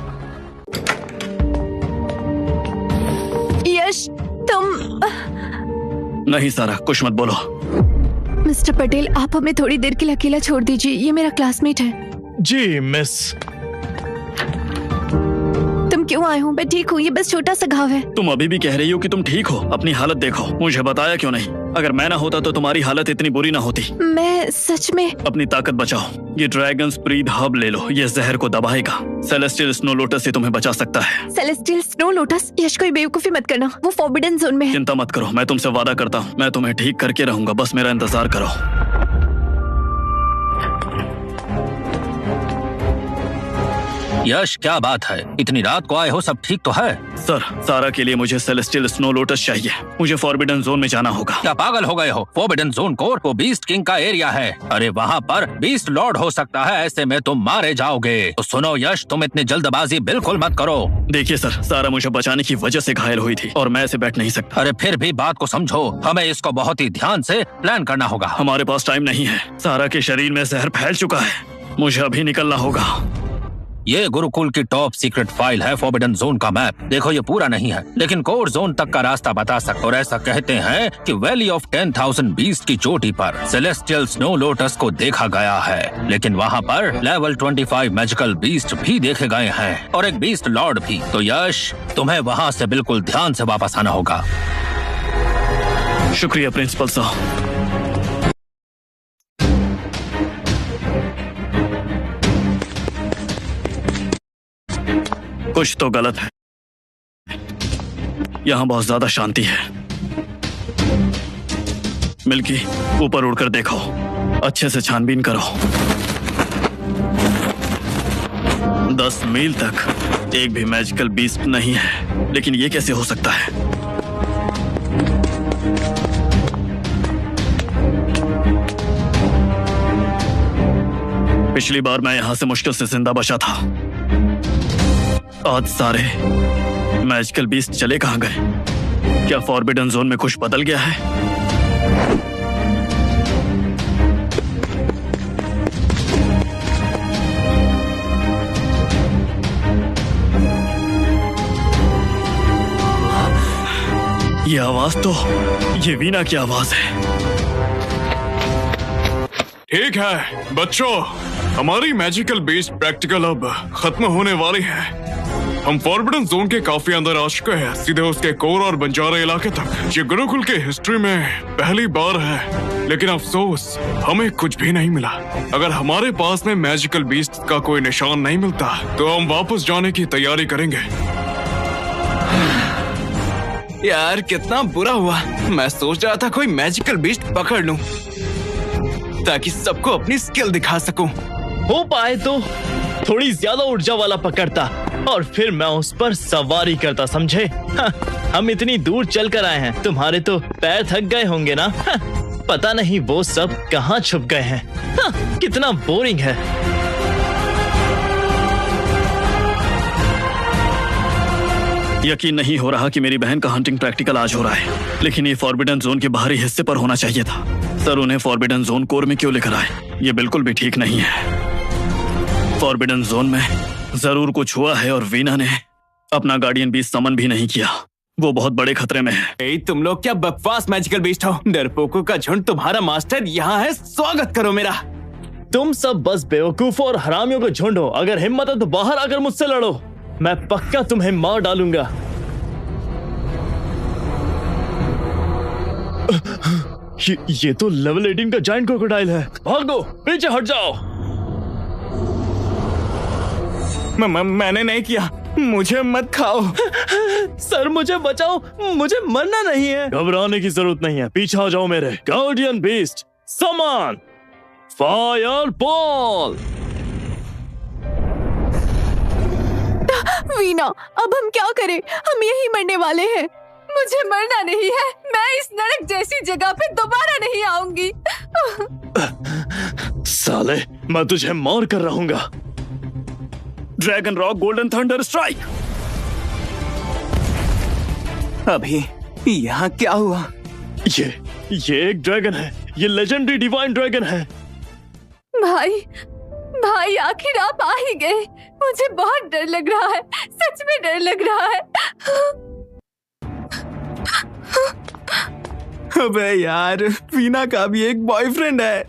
यश, तुम... नहीं सारा, कुछ मत बोलो। मिस्टर पटेल, आप हमें थोड़ी देर के लिए अकेला छोड़ दीजिए। ये मेरा क्लासमेट है। जी मिस। तुम क्यों आए हो? मैं ठीक हूँ, ये बस छोटा सा घाव है। तुम अभी भी कह रही हो कि तुम ठीक हो? अपनी हालत देखो। मुझे बताया क्यों नहीं? अगर मैं ना होता तो तुम्हारी हालत इतनी बुरी ना होती। मैं सच में... अपनी ताकत बचाओ। ये ड्रैगन्स ब्रीथ हब ले लो, ये जहर को दबाएगा। सेलेस्टियल स्नो लोटस से तुम्हें बचा सकता है। Celestial snow lotus? यश, कोई बेवकूफी मत करना, वो फॉरबिडन जोन में है। चिंता मत करो, मैं तुमसे वादा करता हूँ, मैं तुम्हें ठीक करके रहूंगा। बस मेरा इंतजार करो। यश, क्या बात है? इतनी रात को आए हो, सब ठीक तो है? सर, सारा के लिए मुझे सेलेस्टियल स्नो लोटस चाहिए। मुझे फॉरबिडन जोन में जाना होगा। क्या पागल हो गए हो? फॉरबिडन जोन कोर वो बीस्ट किंग का एरिया है। अरे वहाँ पर बीस्ट लॉर्ड हो सकता है, ऐसे में तुम मारे जाओगे। तो सुनो यश, तुम इतनी जल्दबाजी बिल्कुल मत करो। देखिए सर, सारा मुझे बचाने की वजह से घायल हुई थी और मैं ऐसे बैठ नहीं सकता। अरे फिर भी बात को समझो, हमें इसको बहुत ही ध्यान से प्लान करना होगा। हमारे पास टाइम नहीं है। सारा के शरीर में जहर फैल चुका है, मुझे अभी निकलना होगा। ये गुरुकुल की टॉप सीक्रेट फाइल है, फॉरबिडन जोन का मैप। देखो, ये पूरा नहीं है लेकिन कोर जोन तक का रास्ता बता सकता। और ऐसा कहते हैं कि वैली ऑफ 10,000 बीस्ट की चोटी पर सेलेस्टियल स्नो लोटस को देखा गया है। लेकिन वहाँ पर लेवल 25 मैजिकल बीस्ट भी देखे गए हैं और एक बीस्ट लॉर्ड भी। तो यश, तुम्हें वहाँ से बिल्कुल ध्यान से वापस आना होगा। शुक्रिया प्रिंसिपल साहब। कुछ तो गलत है। यहाँ बहुत ज्यादा शांति है। मिल्की, ऊपर उड़कर देखो, अच्छे से छानबीन करो। 10 मील तक एक भी मैजिकल बीस्ट नहीं है, लेकिन ये कैसे हो सकता है? पिछली बार मैं यहां से मुश्किल से जिंदा बचा था। आज सारे मैजिकल बीस्ट चले कहां गए? क्या फॉरबिडन जोन में कुछ बदल गया है? ये आवाज तो ये वीना की आवाज है। ठीक है बच्चों, हमारी मैजिकल बेस्ड प्रैक्टिकल अब खत्म होने वाली है। हम फॉरबिडन जोन के काफी अंदर आ चुके हैं, सीधे उसके कोर और बंजारा इलाके तक। ये गुरुकुल के हिस्ट्री में पहली बार है, लेकिन अफसोस हमें कुछ भी नहीं मिला। अगर हमारे पास में मैजिकल बीस्ट का कोई निशान नहीं मिलता तो हम वापस जाने की तैयारी करेंगे। यार कितना बुरा हुआ। मैं सोच रहा था कोई मैजिकल बीस्ट पकड़ लूं ताकि सबको अपनी स्किल दिखा सकूं। हो पाए तो थोड़ी ज्यादा ऊर्जा वाला पकड़ता और फिर मैं उस पर सवारी करता, समझे? हम इतनी दूर चल कर आए हैं, तुम्हारे तो पैर थक गए होंगे ना? पता नहीं वो सब कहाँ छुप गए हैं। कितना बोरिंग है। यकीन नहीं हो रहा कि मेरी बहन का हंटिंग प्रैक्टिकल आज हो रहा है, लेकिन ये फॉरबिडन जोन के बाहरी हिस्से पर होना चाहिए था। सर उन्हें फॉरबिडन जोन कोर में क्यों लेकर आए? ये बिल्कुल भी ठीक नहीं है। फॉरबिडन जोन में जरूर कुछ हुआ है और वीना ने अपना गार्डियन बीस्ट समन भी नहीं किया। वो बहुत बड़े खतरे में है। तुम लोग क्या बकवास मैजिकल बीस्ट हो? डरपोकों का झुंड तुम्हारा मास्टर यहाँ है, स्वागत करो मेरा। तुम सब बस बेवकूफों और हरामियों का झुंड हो। अगर हिम्मत है तो बाहर आकर मुझसे लड़ो, मैं पक्का तुम्हें मार डालूंगा। ये तो लेवल 18 का जायंट क्रोकोडाइल है। भागो, पीछे हट जाओ। मैंने नहीं किया, मुझे मत खाओ। सर मुझे बचाओ, मुझे मरना नहीं है। घबराने की जरूरत नहीं है, पीछे आ जाओ मेरे। गार्डियन बीस्ट समन, फायर बॉल। वीना, अब हम क्या करें? हम यही मरने वाले हैं। मुझे मरना नहीं है। मैं इस नरक जैसी जगह पे दोबारा नहीं आऊंगी। साले, मैं तुझे मार कर रहूंगा। Dragon rock golden thunder strike. अभी यहाँ क्या हुआ? ये एक ड्रैगन है। ये लेजेंडरी डिवाइन ड्रैगन है। भाई आखिर आप आ ही गए। मुझे बहुत डर लग रहा है, सच में डर लग रहा है। अबे यार, वीना का भी एक बॉयफ्रेंड है।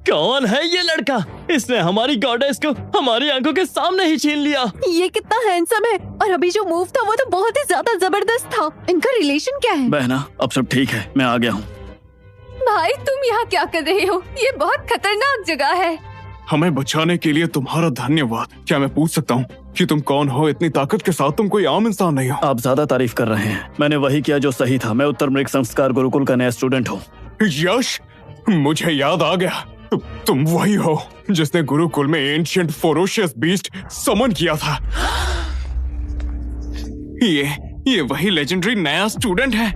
कौन है ये लड़का? इसने हमारी गॉडेस को हमारी आंखों के सामने ही छीन लिया। ये कितना हैंडसम है, और अभी जो मूव था वो तो बहुत ही ज्यादा जबरदस्त था। इनका रिलेशन क्या है? बहना, अब सब ठीक है, मैं आ गया हूँ। भाई तुम यहाँ क्या कर रहे हो? ये बहुत खतरनाक जगह है। हमें बचाने के लिए तुम्हारा धन्यवाद। क्या मैं पूछ सकता हूँ कि तुम कौन हो? इतनी ताकत के साथ तुम कोई आम इंसान नहीं हो। आप ज्यादा तारीफ कर रहे हैं। मैंने वही किया जो सही था। मैं उत्तर मृग संस्कार गुरुकुल का नया स्टूडेंट हूँ। यश, मुझे याद आ गया। तुम वही हो जिसने गुरुकुल में एंशिएंट फेरोशियस बीस्ट समन किया था। ये वही लेजेंडरी नया स्टूडेंट है।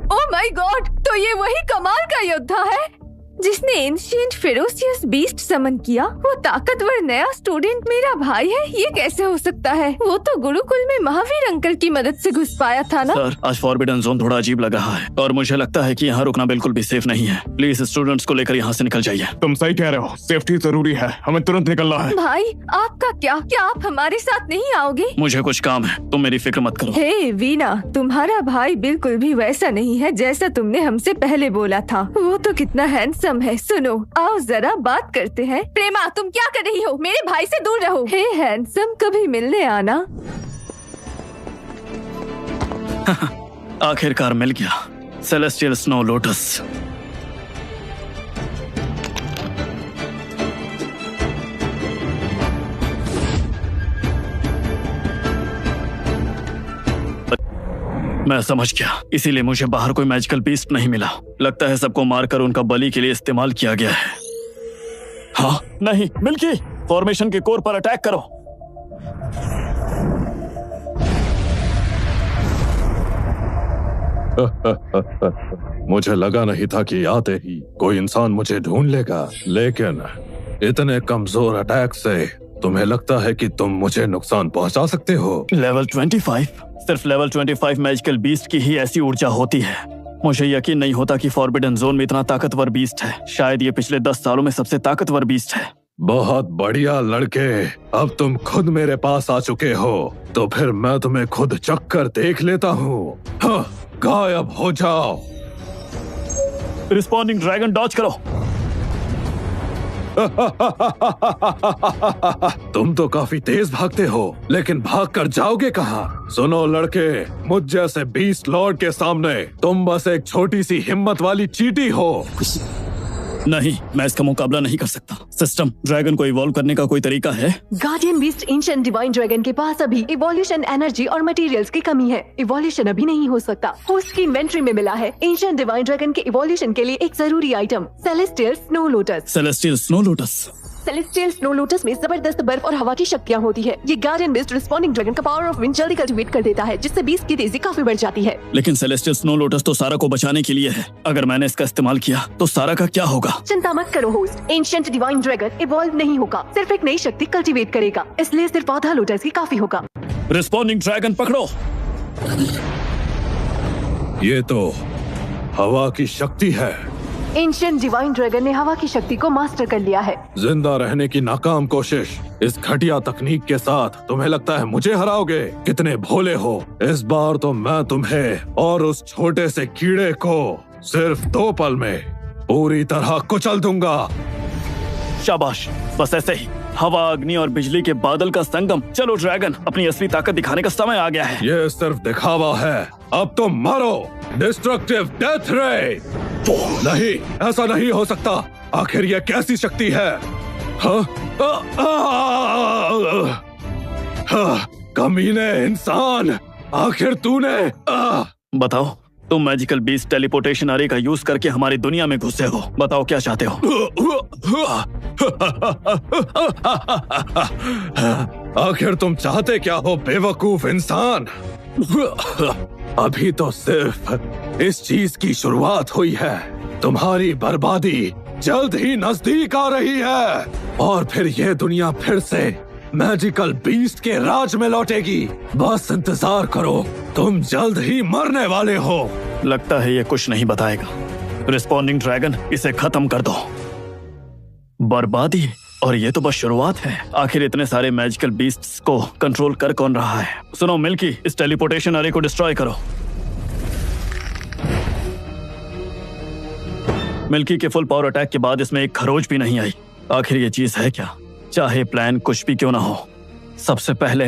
ओह माय गॉड, तो ये वही कमाल का योद्धा है जिसने एंशिएंट फेरोशियस बीस्ट समन किया। वो ताकतवर नया स्टूडेंट मेरा भाई है। ये कैसे हो सकता है? वो तो गुरुकुल में महावीर अंकल की मदद से घुस पाया था ना। सर, आज फॉरबिडन जोन थोड़ा अजीब लग रहा है और मुझे लगता है कि यहाँ रुकना बिल्कुल भी सेफ नहीं है। प्लीज स्टूडेंट्स को लेकर यहाँ से निकल जाइए। तुम सही कह रहे हो, सेफ्टी जरूरी है। हमें तुरंत निकलना है। भाई आपका क्या आप हमारे साथ नहीं आओगे? मुझे कुछ काम है, तुम मेरी फिक्र मत करो। हे वीना, तुम्हारा भाई बिल्कुल भी वैसा नहीं है जैसा तुमने हमसे पहले बोला था। वो तो कितना हैंडसम है। सुनो, आओ जरा बात करते हैं। प्रेमा, तुम क्या कर रही हो? मेरे भाई से दूर रहो। हे हैंडसम, कभी मिलने आना। आखिरकार मिल गया। Celestial snow lotus. मैं समझ गया, इसीलिए मुझे बाहर कोई मैजिकल बीस्ट नहीं मिला। लगता है सबको मारकर उनका बलि के लिए इस्तेमाल किया गया है। हाँ नहीं, मिल्की, फॉर्मेशन के कोर पर अटैक करो। मुझे लगा नहीं था कि आते ही कोई इंसान मुझे ढूंढ लेगा, लेकिन इतने कमजोर अटैक से तुम्हें लगता है कि तुम मुझे नुकसान पहुंचा सकते हो? लेवल 25? सिर्फ लेवल 25 मैजिकल बीस्ट की ही ऐसी ऊर्जा होती है। मुझे यकीन नहीं होता कि फॉरबिडन जोन में इतना ताकतवर बीस्ट है। शायद ये पिछले 10 सालों में सबसे ताकतवर बीस्ट है। बहुत बढ़िया लड़के, अब तुम खुद मेरे पास आ चुके हो, तो फिर मैं तुम्हें खुद चक्कर देख लेता हूँ। हाँ, गायब हो जाओ। रिस्पॉन्डिंग ड्रैगन डॉज करो। तुम तो काफी तेज भागते हो, लेकिन भागकर जाओगे कहाँ? सुनो लड़के, मुझ जैसे बीस्ट लॉर्ड के सामने तुम बस एक छोटी सी हिम्मत वाली चींटी हो। नहीं, मैं इसका मुकाबला नहीं कर सकता। सिस्टम, ड्रैगन को इवॉल्व करने का कोई तरीका है? Guardian beast ancient divine dragon के पास अभी इवोल्यूशन एनर्जी और मटेरियल्स की कमी है। इवोल्यूशन अभी नहीं हो सकता। होस्ट की इन्वेंट्री में मिला है एंशिएंट डिवाइन ड्रैगन के इवोल्यूशन के लिए एक जरूरी item, celestial snow lotus. Celestial snow lotus? Celestial snow lotus में जबरदस्त बर्फ और हवा की शक्तियाँ होती है। ये गार्डियन बीस्ट रिस्पॉन्डिंग ड्रैगन का पावर ऑफ विंड जल्दी कल्टीवेट कर देता है, जिससे बीस्ट की तेजी काफी बढ़ जाती है। लेकिन सेलेस्टियल स्नो लोटस तो सारा को बचाने के लिए है। अगर मैंने इसका इस्तेमाल किया तो सारा का क्या होगा? चिंता मत करो host, ancient divine dragon evolve नहीं होगा, सिर्फ एक नई शक्ति कल्टीवेट करेगा, इसलिए सिर्फ आधा लोटस ही काफी होगा। रिस्पॉन्डिंग ड्रैगन पकड़ो। ये तो हवा की शक्ति है। एंशिएंट डिवाइन ड्रैगन ने हवा की शक्ति को मास्टर कर लिया है। जिंदा रहने की नाकाम कोशिश, इस घटिया तकनीक के साथ तुम्हें लगता है मुझे हराओगे? कितने भोले हो। इस बार तो मैं तुम्हें और उस छोटे से कीड़े को सिर्फ 2 पल में पूरी तरह कुचल दूंगा। शाबाश, बस ऐसे ही। हवा, अग्नि और बिजली के बादल का संगम। चलो ड्रैगन, अपनी असली ताकत दिखाने का समय आ गया है। ये सिर्फ दिखावा है, अब तुम मरो। डिस्ट्रक्टिव डेथ रे। नहीं, ऐसा नहीं हो सकता। आखिर ये कैसी शक्ति है? हाँ? कमीने इंसान, आखिर तूने बताओ, तुम मैजिकल बीस्ट टेलीपोर्टेशन अरे का यूज करके हमारी दुनिया में घुसे हो। बताओ क्या चाहते हो? आखिर तुम चाहते क्या हो बेवकूफ इंसान? अभी तो सिर्फ इस चीज की शुरुआत हुई है। तुम्हारी बर्बादी जल्द ही नजदीक आ रही है और फिर यह दुनिया फिर से मैजिकल बीस्ट के राज में लौटेगी। बस इंतजार करो, तुम जल्द ही मरने वाले हो। लगता है ये कुछ नहीं बताएगा। रिस्पॉन्डिंग ड्रैगन, इसे खत्म कर दो। बर्बादी? और ये तो बस शुरुआत है। आखिर इतने सारे मैजिकल बीस्ट्स को कंट्रोल कर कौन रहा है? सुनो मिल्की, इस टेलीपोर्टेशन अरे को डिस्ट्रॉय करो। मिल्की के फुल पावर अटैक के बाद इसमें एक खरोच भी नहीं आई। आखिर ये चीज है क्या? चाहे प्लान कुछ भी क्यों ना हो, सबसे पहले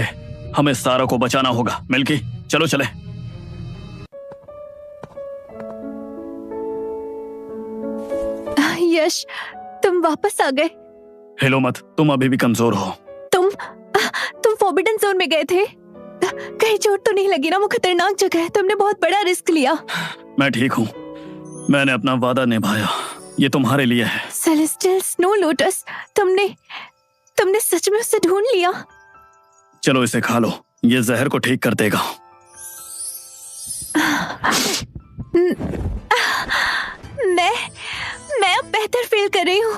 हमें सारा को बचाना होगा। मिल्की, चलो चले। यश, तुम वापस आ गए। हिलो मत, तुम अभी भी कमजोर हो। तुम फॉरबिडन जोन में गए थे। कहीं चोट तो नहीं लगी ना? वो खतरनाक जगह है, तुमने बहुत बड़ा रिस्क लिया। मैं ठीक हूँ, मैंने अपना वादा निभाया। ये तुम्हारे लिए है। सेलेस्टियल स्नो लोटस, तुमने सच में उसे ढूंढ लिया? चलो इसे खा लो, ये जहर को ठीक कर देगा। मैं अब बेहतर फील कर रही हूँ।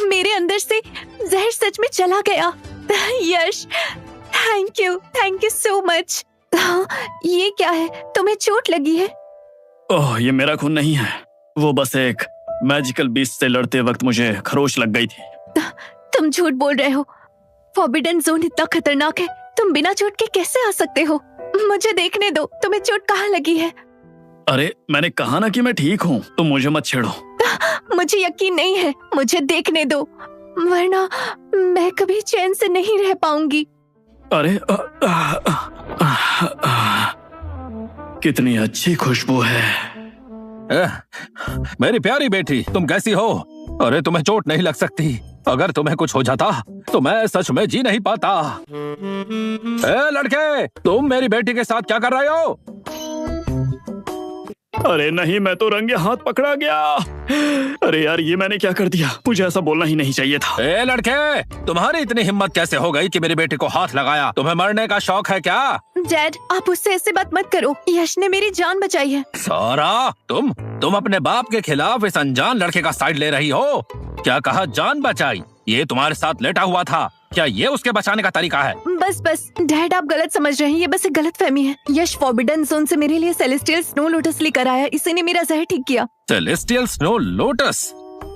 मेरे अंदर से जहर सच में चला गया। यश, थैंक यू सो मच। ये क्या है? तुम्हें चोट लगी है? ओह, ये मेरा खून नहीं है। वो बस एक मैजिकल बीस्ट से लड़ते वक्त मुझे खरोच लग गई थी। तुम झूठ बोल रहे हो। फॉरबिडन जोन इतना खतरनाक है, तुम बिना चोट के कैसे आ सकते हो? मुझे देखने दो, तुम्हें चोट कहाँ लगी है? अरे मैंने कहा ना कि मैं ठीक हूँ, तुम मुझे मत छेड़ो। मुझे यकीन नहीं है, मुझे देखने दो, वरना मैं कभी चैन से नहीं रह पाऊंगी। अरे कितनी अच्छी खुशबू है। मेरी प्यारी बेटी, तुम कैसी हो? अरे तुम्हें चोट नहीं लग सकती। अगर तुम्हें कुछ हो जाता तो मैं सच में जी नहीं पाता। ए लड़के, तुम मेरी बेटी के साथ क्या कर रहे हो? अरे नहीं, मैं तो रंगे हाथ पकड़ा गया। अरे यार, ये मैंने क्या कर दिया? मुझे ऐसा बोलना ही नहीं चाहिए था। ए लड़के, तुम्हारी इतनी हिम्मत कैसे हो गई कि मेरे बेटे को हाथ लगाया? तुम्हें मरने का शौक है क्या? डैड, आप उससे ऐसे बात मत करो। यश ने मेरी जान बचाई है। सारा, तुम अपने बाप के खिलाफ इस अनजान लड़के का साइड ले रही हो? क्या कहा जान बचाई? ये तुम्हारे साथ लेटा हुआ था, क्या ये उसके बचाने का तरीका है? बस डैड, आप गलत समझ रहे हैं। ये बस एक गलत फहमी है। यश फॉरबिडन जोन से मेरे लिए सेलेस्टियल स्नो लोटस लेकर आया। इसी ने मेरा जहर ठीक किया। Celestial snow lotus?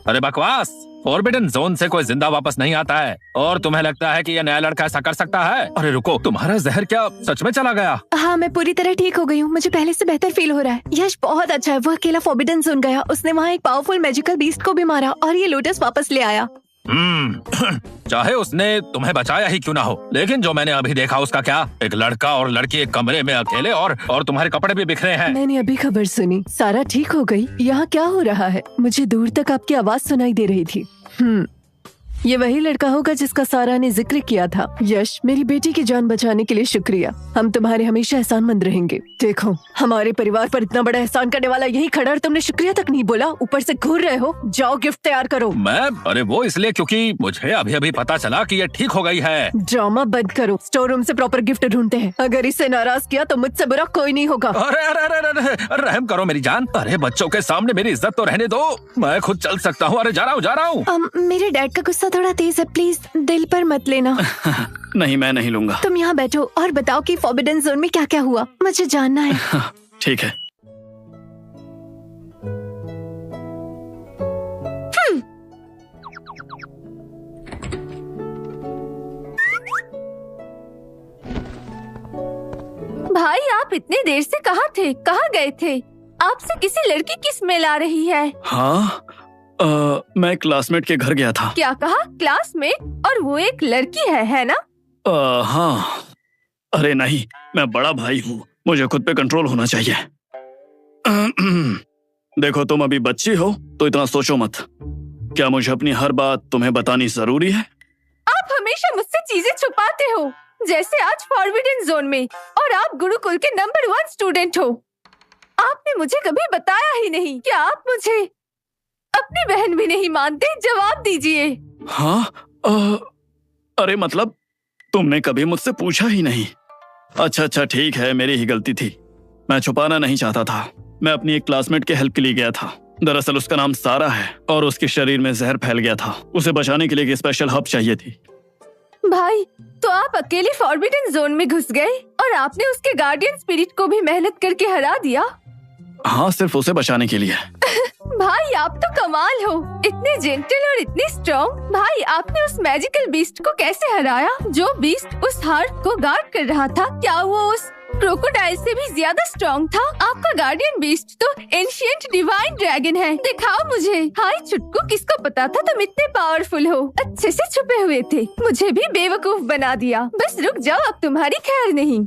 अरे बकवास, फॉरबिडन जोन से कोई जिंदा वापस नहीं आता है। और तुम्हें लगता है कि ये नया लड़का ऐसा कर सकता है? अरे रुको, तुम्हारा जहर क्या सच में चला गया? हाँ, मैं पूरी तरह ठीक हो गई हूँ। मुझे पहले से बेहतर फील हो रहा है। यश बहुत अच्छा है। वो अकेला फॉरबिडन जोन गया, उसने वहाँ एक पावरफुल मैजिकल बीस्ट को भी मारा और ये लोटस वापस ले आया। चाहे उसने तुम्हें बचाया ही क्यों ना हो, लेकिन जो मैंने अभी देखा उसका क्या? एक लड़का और लड़की एक कमरे में अकेले, और तुम्हारे कपड़े भी बिखरे हैं। मैंने अभी खबर सुनी, सारा ठीक हो गई। यहाँ क्या हो रहा है? मुझे दूर तक आपकी आवाज सुनाई दे रही थी। ये वही लड़का होगा जिसका सारा ने जिक्र किया था। यश, मेरी बेटी की जान बचाने के लिए शुक्रिया। हम तुम्हारे हमेशा एहसानमंद रहेंगे। देखो, हमारे परिवार पर इतना बड़ा एहसान करने वाला यही खड़ा और तुमने शुक्रिया तक नहीं बोला, ऊपर से घूर रहे हो। जाओ गिफ्ट तैयार करो। अरे वो इसलिए क्योंकि मुझे अभी पता चला कि ये ठीक हो गई है। ड्रामा बंद करो, स्टोर रूम से प्रॉपर गिफ्ट ढूंढते हैं। अगर इसे नाराज किया तो मुझसे बुरा कोई नहीं होगा। अरे रहम करो मेरी जान। अरे बच्चों के सामने मेरी इज्जत तो रहने दो, मैं खुद चल सकता हूँ। अरे जा रहा हूँ। मेरे डैड का गुस्सा थोड़ा तेज है, प्लीज दिल पर मत लेना। नहीं, मैं नहीं लूंगा। तुम यहाँ बैठो और बताओ कि फॉरबिडन जोन में क्या क्या हुआ, मुझे जानना है। ठीक है। भाई, आप इतने देर से कहाँ थे? कहाँ गए थे? आपसे किसी लड़की की स्मेल आ रही है। हाँ, मैं क्लासमेट के घर गया था। क्या कहा? क्लासमेट? और वो एक लड़की है ना? हाँ। अरे नहीं, मैं बड़ा भाई हूँ, मुझे खुद पे कंट्रोल होना चाहिए। देखो, तुम अभी बच्ची हो तो इतना सोचो मत। क्या मुझे अपनी हर बात तुम्हें बतानी जरूरी है? आप हमेशा मुझसे चीजें छुपाते हो, जैसे आज फॉरबिडन जोन में, और आप गुरुकुल के नंबर 1 स्टूडेंट हो। आपने मुझे कभी बताया ही नहीं। क्या आप मुझे अपनी बहन भी नहीं मानते? जवाब दीजिए। हाँ, अरे मतलब तुमने कभी मुझसे पूछा ही नहीं। अच्छा, ठीक है, मेरी ही गलती थी। मैं छुपाना नहीं चाहता था। मैं अपनी एक क्लासमेट के हेल्प के लिए गया था। दरअसल उसका नाम सारा है और उसके शरीर में जहर फैल गया था। उसे बचाने के लिए एक स्पेशल हब चाहिए थी। भाई, तो आप अकेले फॉरबिडन जोन में घुस गए और आपने उसके गार्डियन स्पिरिट को भी मेहनत करके हरा दिया? हाँ, सिर्फ उसे बचाने के लिए। भाई, आप तो कमाल हो, इतने जेंटल और इतने स्ट्रॉन्ग। भाई, आपने उस मैजिकल बीस्ट को कैसे हराया? जो बीस्ट उस हार्ट को गार्ड कर रहा था, क्या वो उस क्रोकोडाइल से भी ज्यादा स्ट्रॉन्ग था? आपका गार्डियन बीस्ट तो एंशिएंट डिवाइन ड्रैगन है। दिखाओ मुझे। हाय छुटकू, किसको पता था तुम इतने पावरफुल हो? अच्छे से छुपे हुए थे, मुझे भी बेवकूफ बना दिया। बस रुक जाओ, अब तुम्हारी खैर नहीं।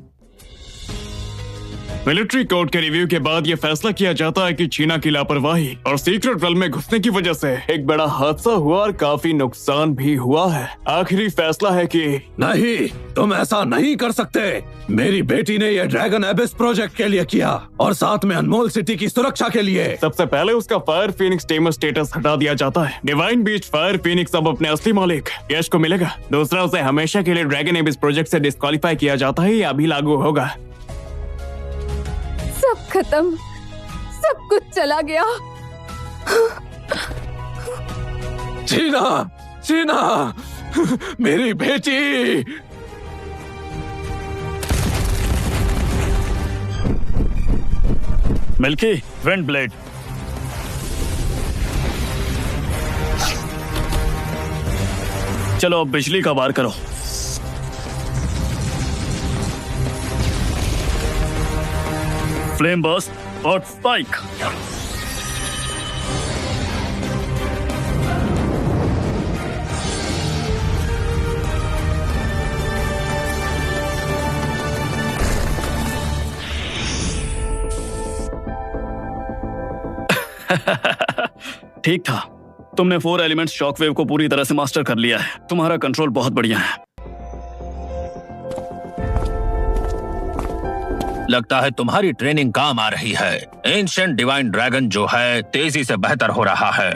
मिलिट्री कोर्ट के रिव्यू के बाद ये फैसला किया जाता है कि चीना की लापरवाही और सीक्रेट रेल में घुसने की वजह से एक बड़ा हादसा हुआ और काफी नुकसान भी हुआ है। आखिरी फैसला है कि नहीं, तुम ऐसा नहीं कर सकते। मेरी बेटी ने ये ड्रैगन एबिस प्रोजेक्ट के लिए किया और साथ में अनमोल सिटी की सुरक्षा के लिए। सबसे पहले उसका फायर फीनिक्स टेमर स्टेटस हटा दिया जाता है। डिवाइन बीस्ट फायर फीनिक्स अब अपने असली मालिक यश को मिलेगा। दूसरा, उसे हमेशा के लिए ड्रैगन एबिस प्रोजेक्ट से डिस्क्वालीफाई किया जाता है। ये अभी लागू होगा। सब खत्म, सब कुछ चला गया। चीना, मेरी बेटी। Milky, wind blade. चलो अब बिजली का वार करो। फ्लेम बर्स्ट और स्पाइक। ठीक था, तुमने 4 एलिमेंट्स शॉकवेव को पूरी तरह से मास्टर कर लिया है। तुम्हारा कंट्रोल बहुत बढ़िया है। लगता है तुम्हारी ट्रेनिंग काम आ रही है। एंशिएंट डिवाइन ड्रैगन जो है तेजी से बेहतर हो रहा है।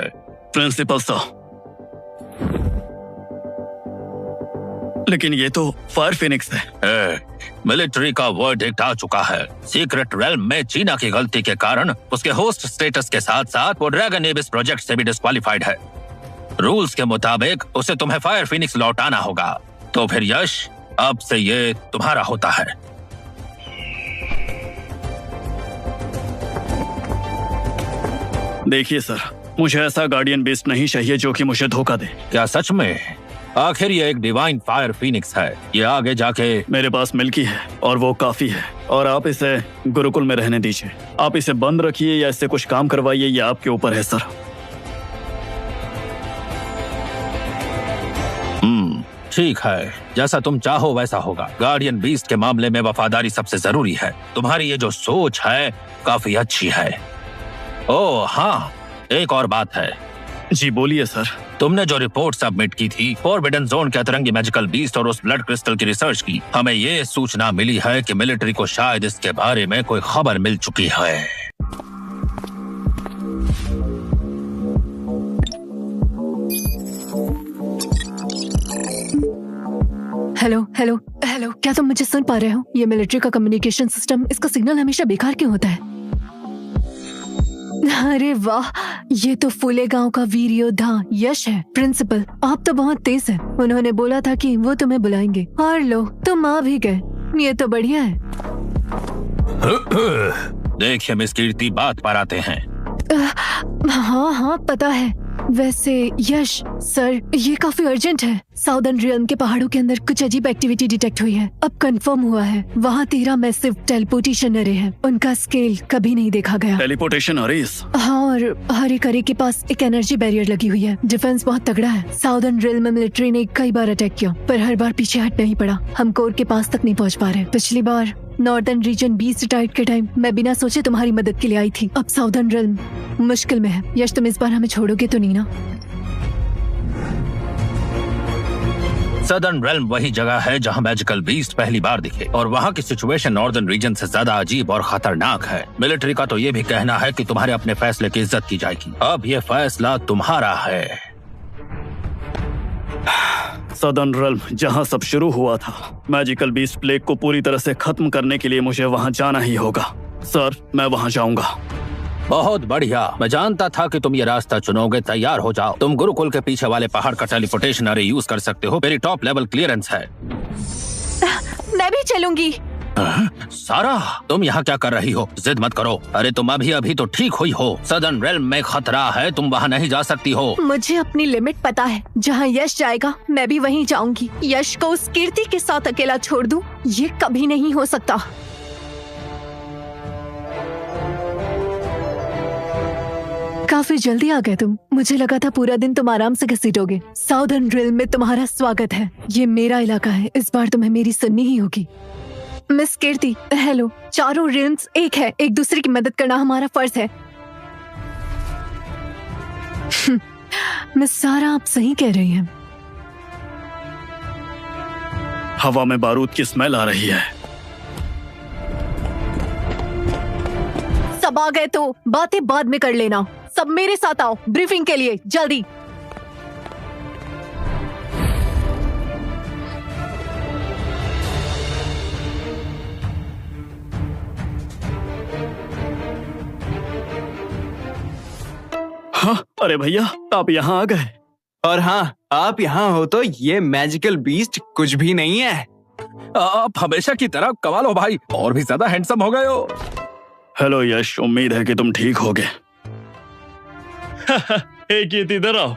प्रिंसिपल सर, लेकिन ये तो फायर फिनिक्स है। मिलिट्री का वर्डिक्ट आ चुका है। सीक्रेट रेल्म में चीना की गलती के कारण उसके होस्ट स्टेटस के साथ साथ वो ड्रैगन एबिस प्रोजेक्ट से भी डिस्क्वालिफाइड है। रूल्स के मुताबिक उसे तुम्हें फायर फिनिक्स लौटाना होगा। तो फिर यश, अब से ये तुम्हारा होता है। देखिए सर, मुझे ऐसा गार्डियन बीस्ट नहीं चाहिए जो कि मुझे धोखा दे। क्या सच में? आखिर ये एक डिवाइन फायर फिनिक्स है। ये आगे जाके मेरे पास मिल्की है और वो काफी है, और आप इसे गुरुकुल में रहने दीजिए। आप इसे बंद रखिए या इससे कुछ काम करवाइए, ये आपके ऊपर है सर। ठीक है, जैसा तुम चाहो वैसा होगा। गार्डियन बीस्ट के मामले में वफादारी सबसे जरूरी है। तुम्हारी ये जो सोच है काफी अच्छी है। ओह हाँ, एक और बात है। जी बोलिए सर। तुमने जो रिपोर्ट सबमिट की थी फॉरबिडन जोन के अतरंगी मैजिकल बीस्ट और उस ब्लड क्रिस्टल की रिसर्च की, हमें ये सूचना मिली है कि मिलिट्री को शायद इसके बारे में कोई खबर मिल चुकी है। हेलो हेलो हेलो, क्या तुम मुझे सुन पा रहे हो? ये मिलिट्री का कम्युनिकेशन सिस्टम, इसका सिग्नल हमेशा बेकार क्यों होता है? अरे वाह, ये तो फूले गांव का वीर योद्धा यश है। प्रिंसिपल, आप तो बहुत तेज हैं। उन्होंने बोला था कि वो तुम्हें बुलाएंगे और लो, तुम आ भी गए। ये तो बढ़िया है। देखिए मिस कीर्ति, बात पर आते हैं। हाँ हाँ पता है। वैसे यश सर, ये काफी अर्जेंट है। साउदर्न रियल्म के पहाड़ों के अंदर कुछ अजीब एक्टिविटी डिटेक्ट हुई है। अब कंफर्म हुआ है वहाँ 13 मैसिव टेलीपोर्टेशन अरे हैं। उनका स्केल कभी नहीं देखा गया। Teleportation Ares? हाँ, और हर एक अरे के पास एक एनर्जी बैरियर लगी हुई है। डिफेंस बहुत तगड़ा है। साउदर्न रियल्म में मिलिट्री ने कई बार अटैक किया, पर हर बार पीछे हट नहीं पड़ा। हम कोर के पास तक नहीं पहुँच पा रहे। पिछली बार नॉर्दर्न रीजन बीस्ट अटैक के टाइम मैं बिना सोचे तुम्हारी मदद के लिए आई थी। अब साउदर्न रियल्म मुश्किल में है। यश, तुम इस बार हमें छोड़ोगे तो नहीं ना? सदर्न रेल्म वही जगह है जहां मैजिकल बीस्ट पहली बार दिखे, और वहां की सिचुएशन नॉर्दर्न रीजन से ज्यादा अजीब और खतरनाक है। मिलिट्री का तो ये भी कहना है कि तुम्हारे अपने फैसले की इज्जत की जाएगी। अब ये फैसला तुम्हारा है। सदर्न रेल्म जहां सब शुरू हुआ था, मैजिकल बीस्ट प्लेग को पूरी तरह से खत्म करने के लिए मुझे वहां जाना ही होगा। सर, मैं वहां जाऊंगा। बहुत बढ़िया, मैं जानता था कि तुम ये रास्ता चुनोगे। तैयार हो जाओ। तुम गुरुकुल के पीछे वाले पहाड़ का टेलीपोर्टेशन अरे यूज कर सकते हो। मेरी टॉप लेवल क्लियरेंस है। मैं भी चलूंगी। सारा, तुम यहाँ क्या कर रही हो? जिद मत करो। अरे तुम अभी तो ठीक हुई हो। सदर्न रेल्म में खतरा है, तुम वहाँ नहीं जा सकती हो। मुझे अपनी लिमिट पता है। जहाँ यश जाएगा मैं भी वहीं जाऊंगी। यश को उस कीर्ति के साथ अकेला छोड़ दूं, ये कभी नहीं हो सकता। काफी जल्दी आ गए तुम। मुझे लगा था पूरा दिन तुम आराम से घसीटोगे। साउदर्न रियल्म में तुम्हारा स्वागत है। ये मेरा इलाका है, इस बार तुम्हें मेरी सुननी ही होगी। मिस कीर्ति, हेलो। चारों रियल्म्स एक है, एक दूसरे की मदद करना हमारा फर्ज है। मिस सारा, आप सही कह रही हैं। हवा में बारूद की स्मेल आ रही है। सब आ गए तो बातें बाद में कर लेना। सब मेरे साथ आओ ब्रीफिंग के लिए, जल्दी। हाँ, अरे भैया, आप यहाँ आ गए। और हाँ, आप यहाँ हो तो ये मैजिकल बीस्ट कुछ भी नहीं है। आप हमेशा की तरह कमाल हो भाई, और भी ज्यादा हैंडसम हो गए हो। हेलो यश, उम्मीद है कि तुम ठीक होगे। एक ये इधर आओ।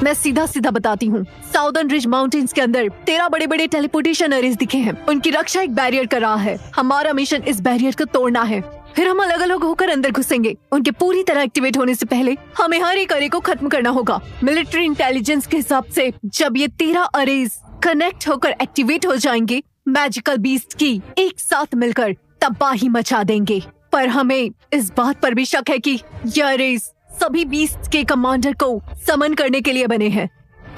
मैं सीधा सीधा बताती हूँ। साउदर्न रिज माउंटेन्स के अंदर 13 बड़े बड़े टेलीपोर्टेशन अरेज दिखे हैं। उनकी रक्षा एक बैरियर कर रहा है। हमारा मिशन इस बैरियर को तोड़ना है। फिर हम अलग अलग होकर अंदर घुसेंगे। उनके पूरी तरह एक्टिवेट होने से पहले हमें हर एक अरे को खत्म करना होगा। मिलिट्री इंटेलिजेंस के हिसाब से जब ये 13 अरेज कनेक्ट होकर एक्टिवेट हो जाएंगे, मैजिकल बीस्ट की एक साथ मिलकर तबाही मचा देंगे। पर हमें इस बात पर भी शक है कि ये अरेज सभी बीस्ट के कमांडर को समन करने के लिए बने हैं।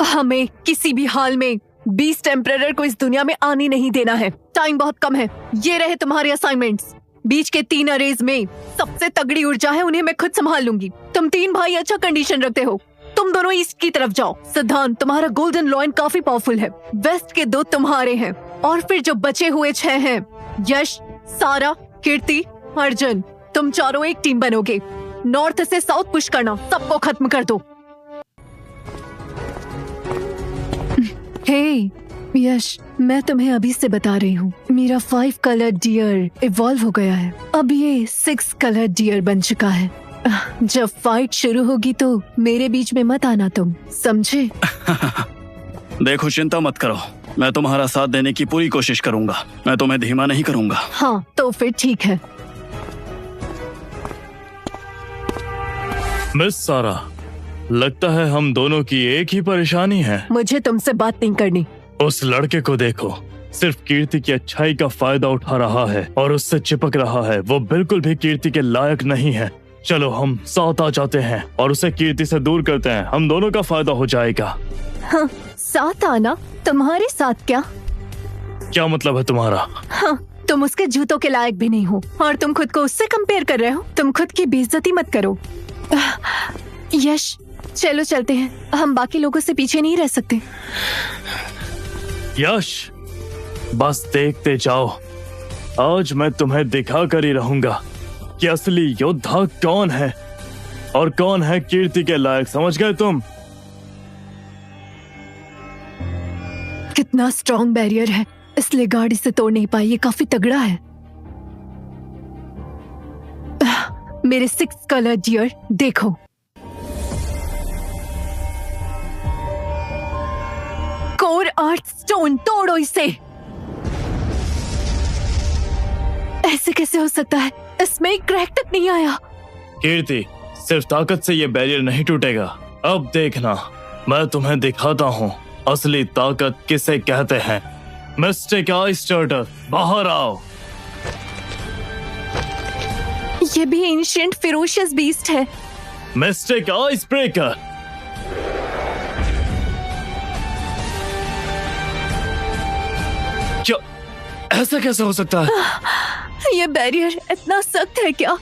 हमें किसी भी हाल में बीस्ट एम्परर को इस दुनिया में आने नहीं देना है। टाइम बहुत कम है। ये रहे तुम्हारे असाइनमेंट्स। बीच के 3 अरेज में सबसे तगड़ी ऊर्जा है, उन्हें मैं खुद संभाल लूंगी। तुम 3 भाई अच्छा कंडीशन रखते हो। तुम दोनों ईस्ट की तरफ जाओ। सिद्धांत, तुम्हारा गोल्डन लॉयन काफी पावरफुल है। वेस्ट के 2 तुम्हारे हैं और फिर जो बचे हुए 6 हैं, यश, सारा, कीर्ति, अर्जुन, तुम चारों एक टीम बनोगे। नॉर्थ से साउथ पुश करना, सबको खत्म कर दो। हे यश, मैं तुम्हें अभी से बता रही हूँ, मेरा 5 कलर डियर इवॉल्व हो गया है। अब ये 6 कलर डियर बन चुका है। जब फाइट शुरू होगी तो मेरे बीच में मत आना, तुम समझे? देखो, चिंता मत करो, मैं तुम्हारा साथ देने की पूरी कोशिश करूंगा। मैं तुम्हें धीमा नहीं करूंगा। हाँ, तो फिर ठीक है। मिस सारा, लगता है हम दोनों की एक ही परेशानी है। मुझे तुमसे बात नहीं करनी। उस लड़के को देखो, सिर्फ कीर्ति की अच्छाई का फायदा उठा रहा है और उससे चिपक रहा है। वो बिल्कुल भी कीर्ति के लायक नहीं है। चलो हम साथ आ जाते हैं और उसे कीर्ति से दूर करते हैं। हम दोनों का फायदा हो जाएगा। हाँ, साथ आना? तुम्हारे साथ क्या? क्या मतलब है तुम्हारा? हाँ, तुम उसके जूतों के लायक भी नहीं हो और तुम खुद को उससे कंपेयर कर रहे हो। तुम खुद की बेइज्जती मत करो। यश, चलो चलते हैं। हम बाकी लोगों से पीछे नहीं रह सकते। यश, बस देखते जाओ। आज मैं तुम्हें दिखा कर ही रहूंगा कि असली योद्धा कौन है और कौन है कीर्ति के लायक। समझ गए तुम? कितना स्ट्रॉन्ग बैरियर है, इसलिए गाड़ी से तोड़ नहीं पाई। ये काफी तगड़ा है। मेरे 6 कलर डियर देखो। कोर आर्ट स्टोन, तोड़ो इसे। ऐसे कैसे हो सकता है? इसमें एक क्रैक तक नहीं आया। कीर्ति, सिर्फ ताकत से ये बैरियर नहीं टूटेगा। अब देखना, मैं तुम्हें दिखाता हूँ असली ताकत किसे कहते हैं। मिस्टिक आइस टर्टल, बाहर आओ। ये भी एंशिएंट फेरोशियस बीस्ट है। Mistake ice breaker. क्या ऐसा कैसे हो सकता है? ये बैरियर इतना सख्त है क्या?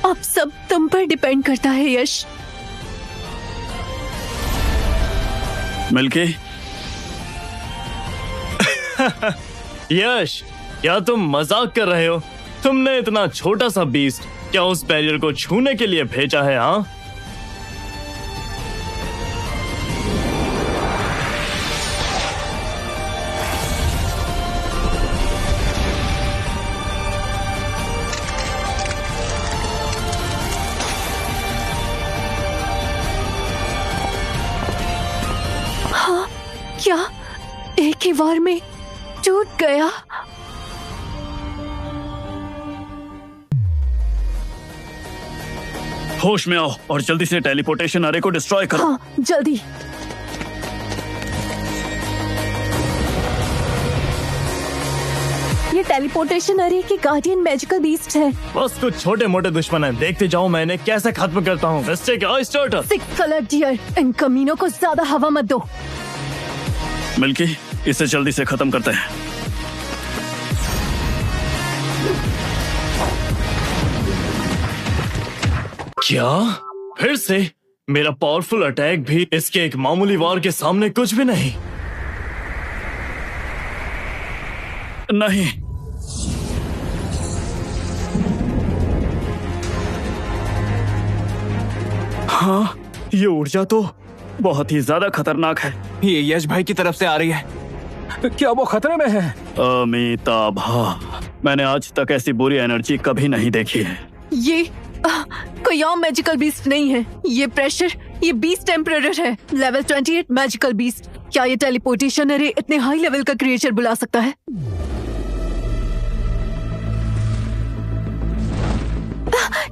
अब सब तुम पर डिपेंड करता है यश। मिल्की। यश, क्या तुम मजाक कर रहे हो? तुमने इतना छोटा सा बीस्ट क्या उस बैरियर को छूने के लिए भेजा है? हाँ, क्या एक ही बार में टूट गया? होश में आओ और जल्दी से टेलीपोर्टेशन अरे को डिस्ट्रॉय करो। हाँ, जल्दी। ये टेलीपोर्टेशन अरे की गार्डियन मैजिकल बीस्ट है। बस कुछ छोटे मोटे दुश्मन हैं, देखते जाओ मैं इन्हें कैसे खत्म करता हूँ। Mystic ice turtle. 6 colour deer, इन कमीनों को ज्यादा हवा मत दो। मिल्की, इसे जल्दी से खत्म करते हैं। क्या? फिर से? मेरा पावरफुल अटैक भी इसके एक मामूली वार के सामने कुछ भी नहीं। नहीं, हाँ, ये ऊर्जा तो बहुत ही ज्यादा खतरनाक है। ये यश भाई की तरफ से आ रही है। क्या वो खतरे में है? अमिताभ, मैंने आज तक ऐसी बुरी एनर्जी कभी नहीं देखी है। ये कोई आम मैजिकल बीस्ट नहीं है। ये प्रेशर, ये बीस्ट टेम्परर है। Level 28 magical beast. क्या ये टेलीपोर्टेशन अरे इतने हाई लेवल का क्रिएचर बुला सकता है?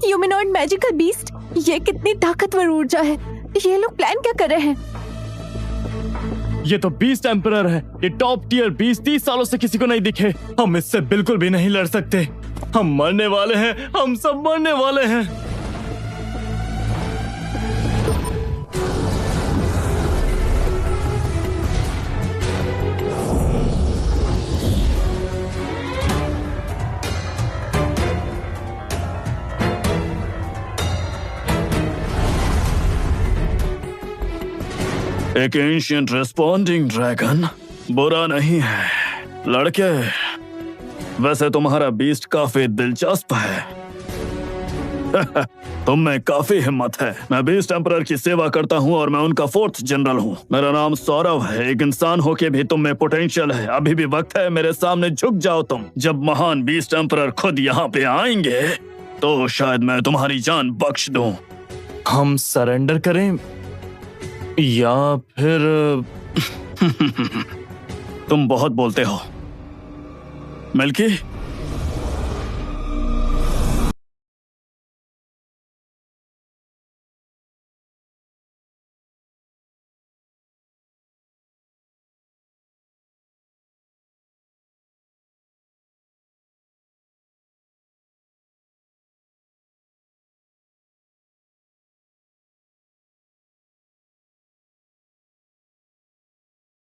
ह्यूमनॉइड मैजिकल बीस्ट, ये कितनी ताकतवर ऊर्जा है। ये लोग प्लान क्या कर रहे हैं? ये तो बीस्ट एम्परर है। ये टॉप टियर बीस्ट 30 सालों से किसी को नहीं दिखे। हम इससे बिल्कुल भी नहीं लड़ सकते। हम मरने वाले हैं, हम सब मरने वाले हैं। एक एंशिएंट रेस्पॉन्डिंग ड्रैगन बुरा नहीं है लड़के। वैसे तुम्हारा बीस्ट काफी दिलचस्प है। तुम में काफी हिम्मत है। मैं बीस्ट एम्परर की सेवा करता हूँ और मैं उनका 4th जनरल हूँ। मेरा नाम सौरभ है। एक इंसान होके भी तुम में पोटेंशियल है। अभी भी वक्त है, मेरे सामने झुक जाओ तुम। जब महान बीस्ट एम्परर खुद यहाँ पे आएंगे तो शायद मैं तुम्हारी जान बख्श दूं। हम सरेंडर करें या फिर तुम बहुत बोलते हो मिल्की।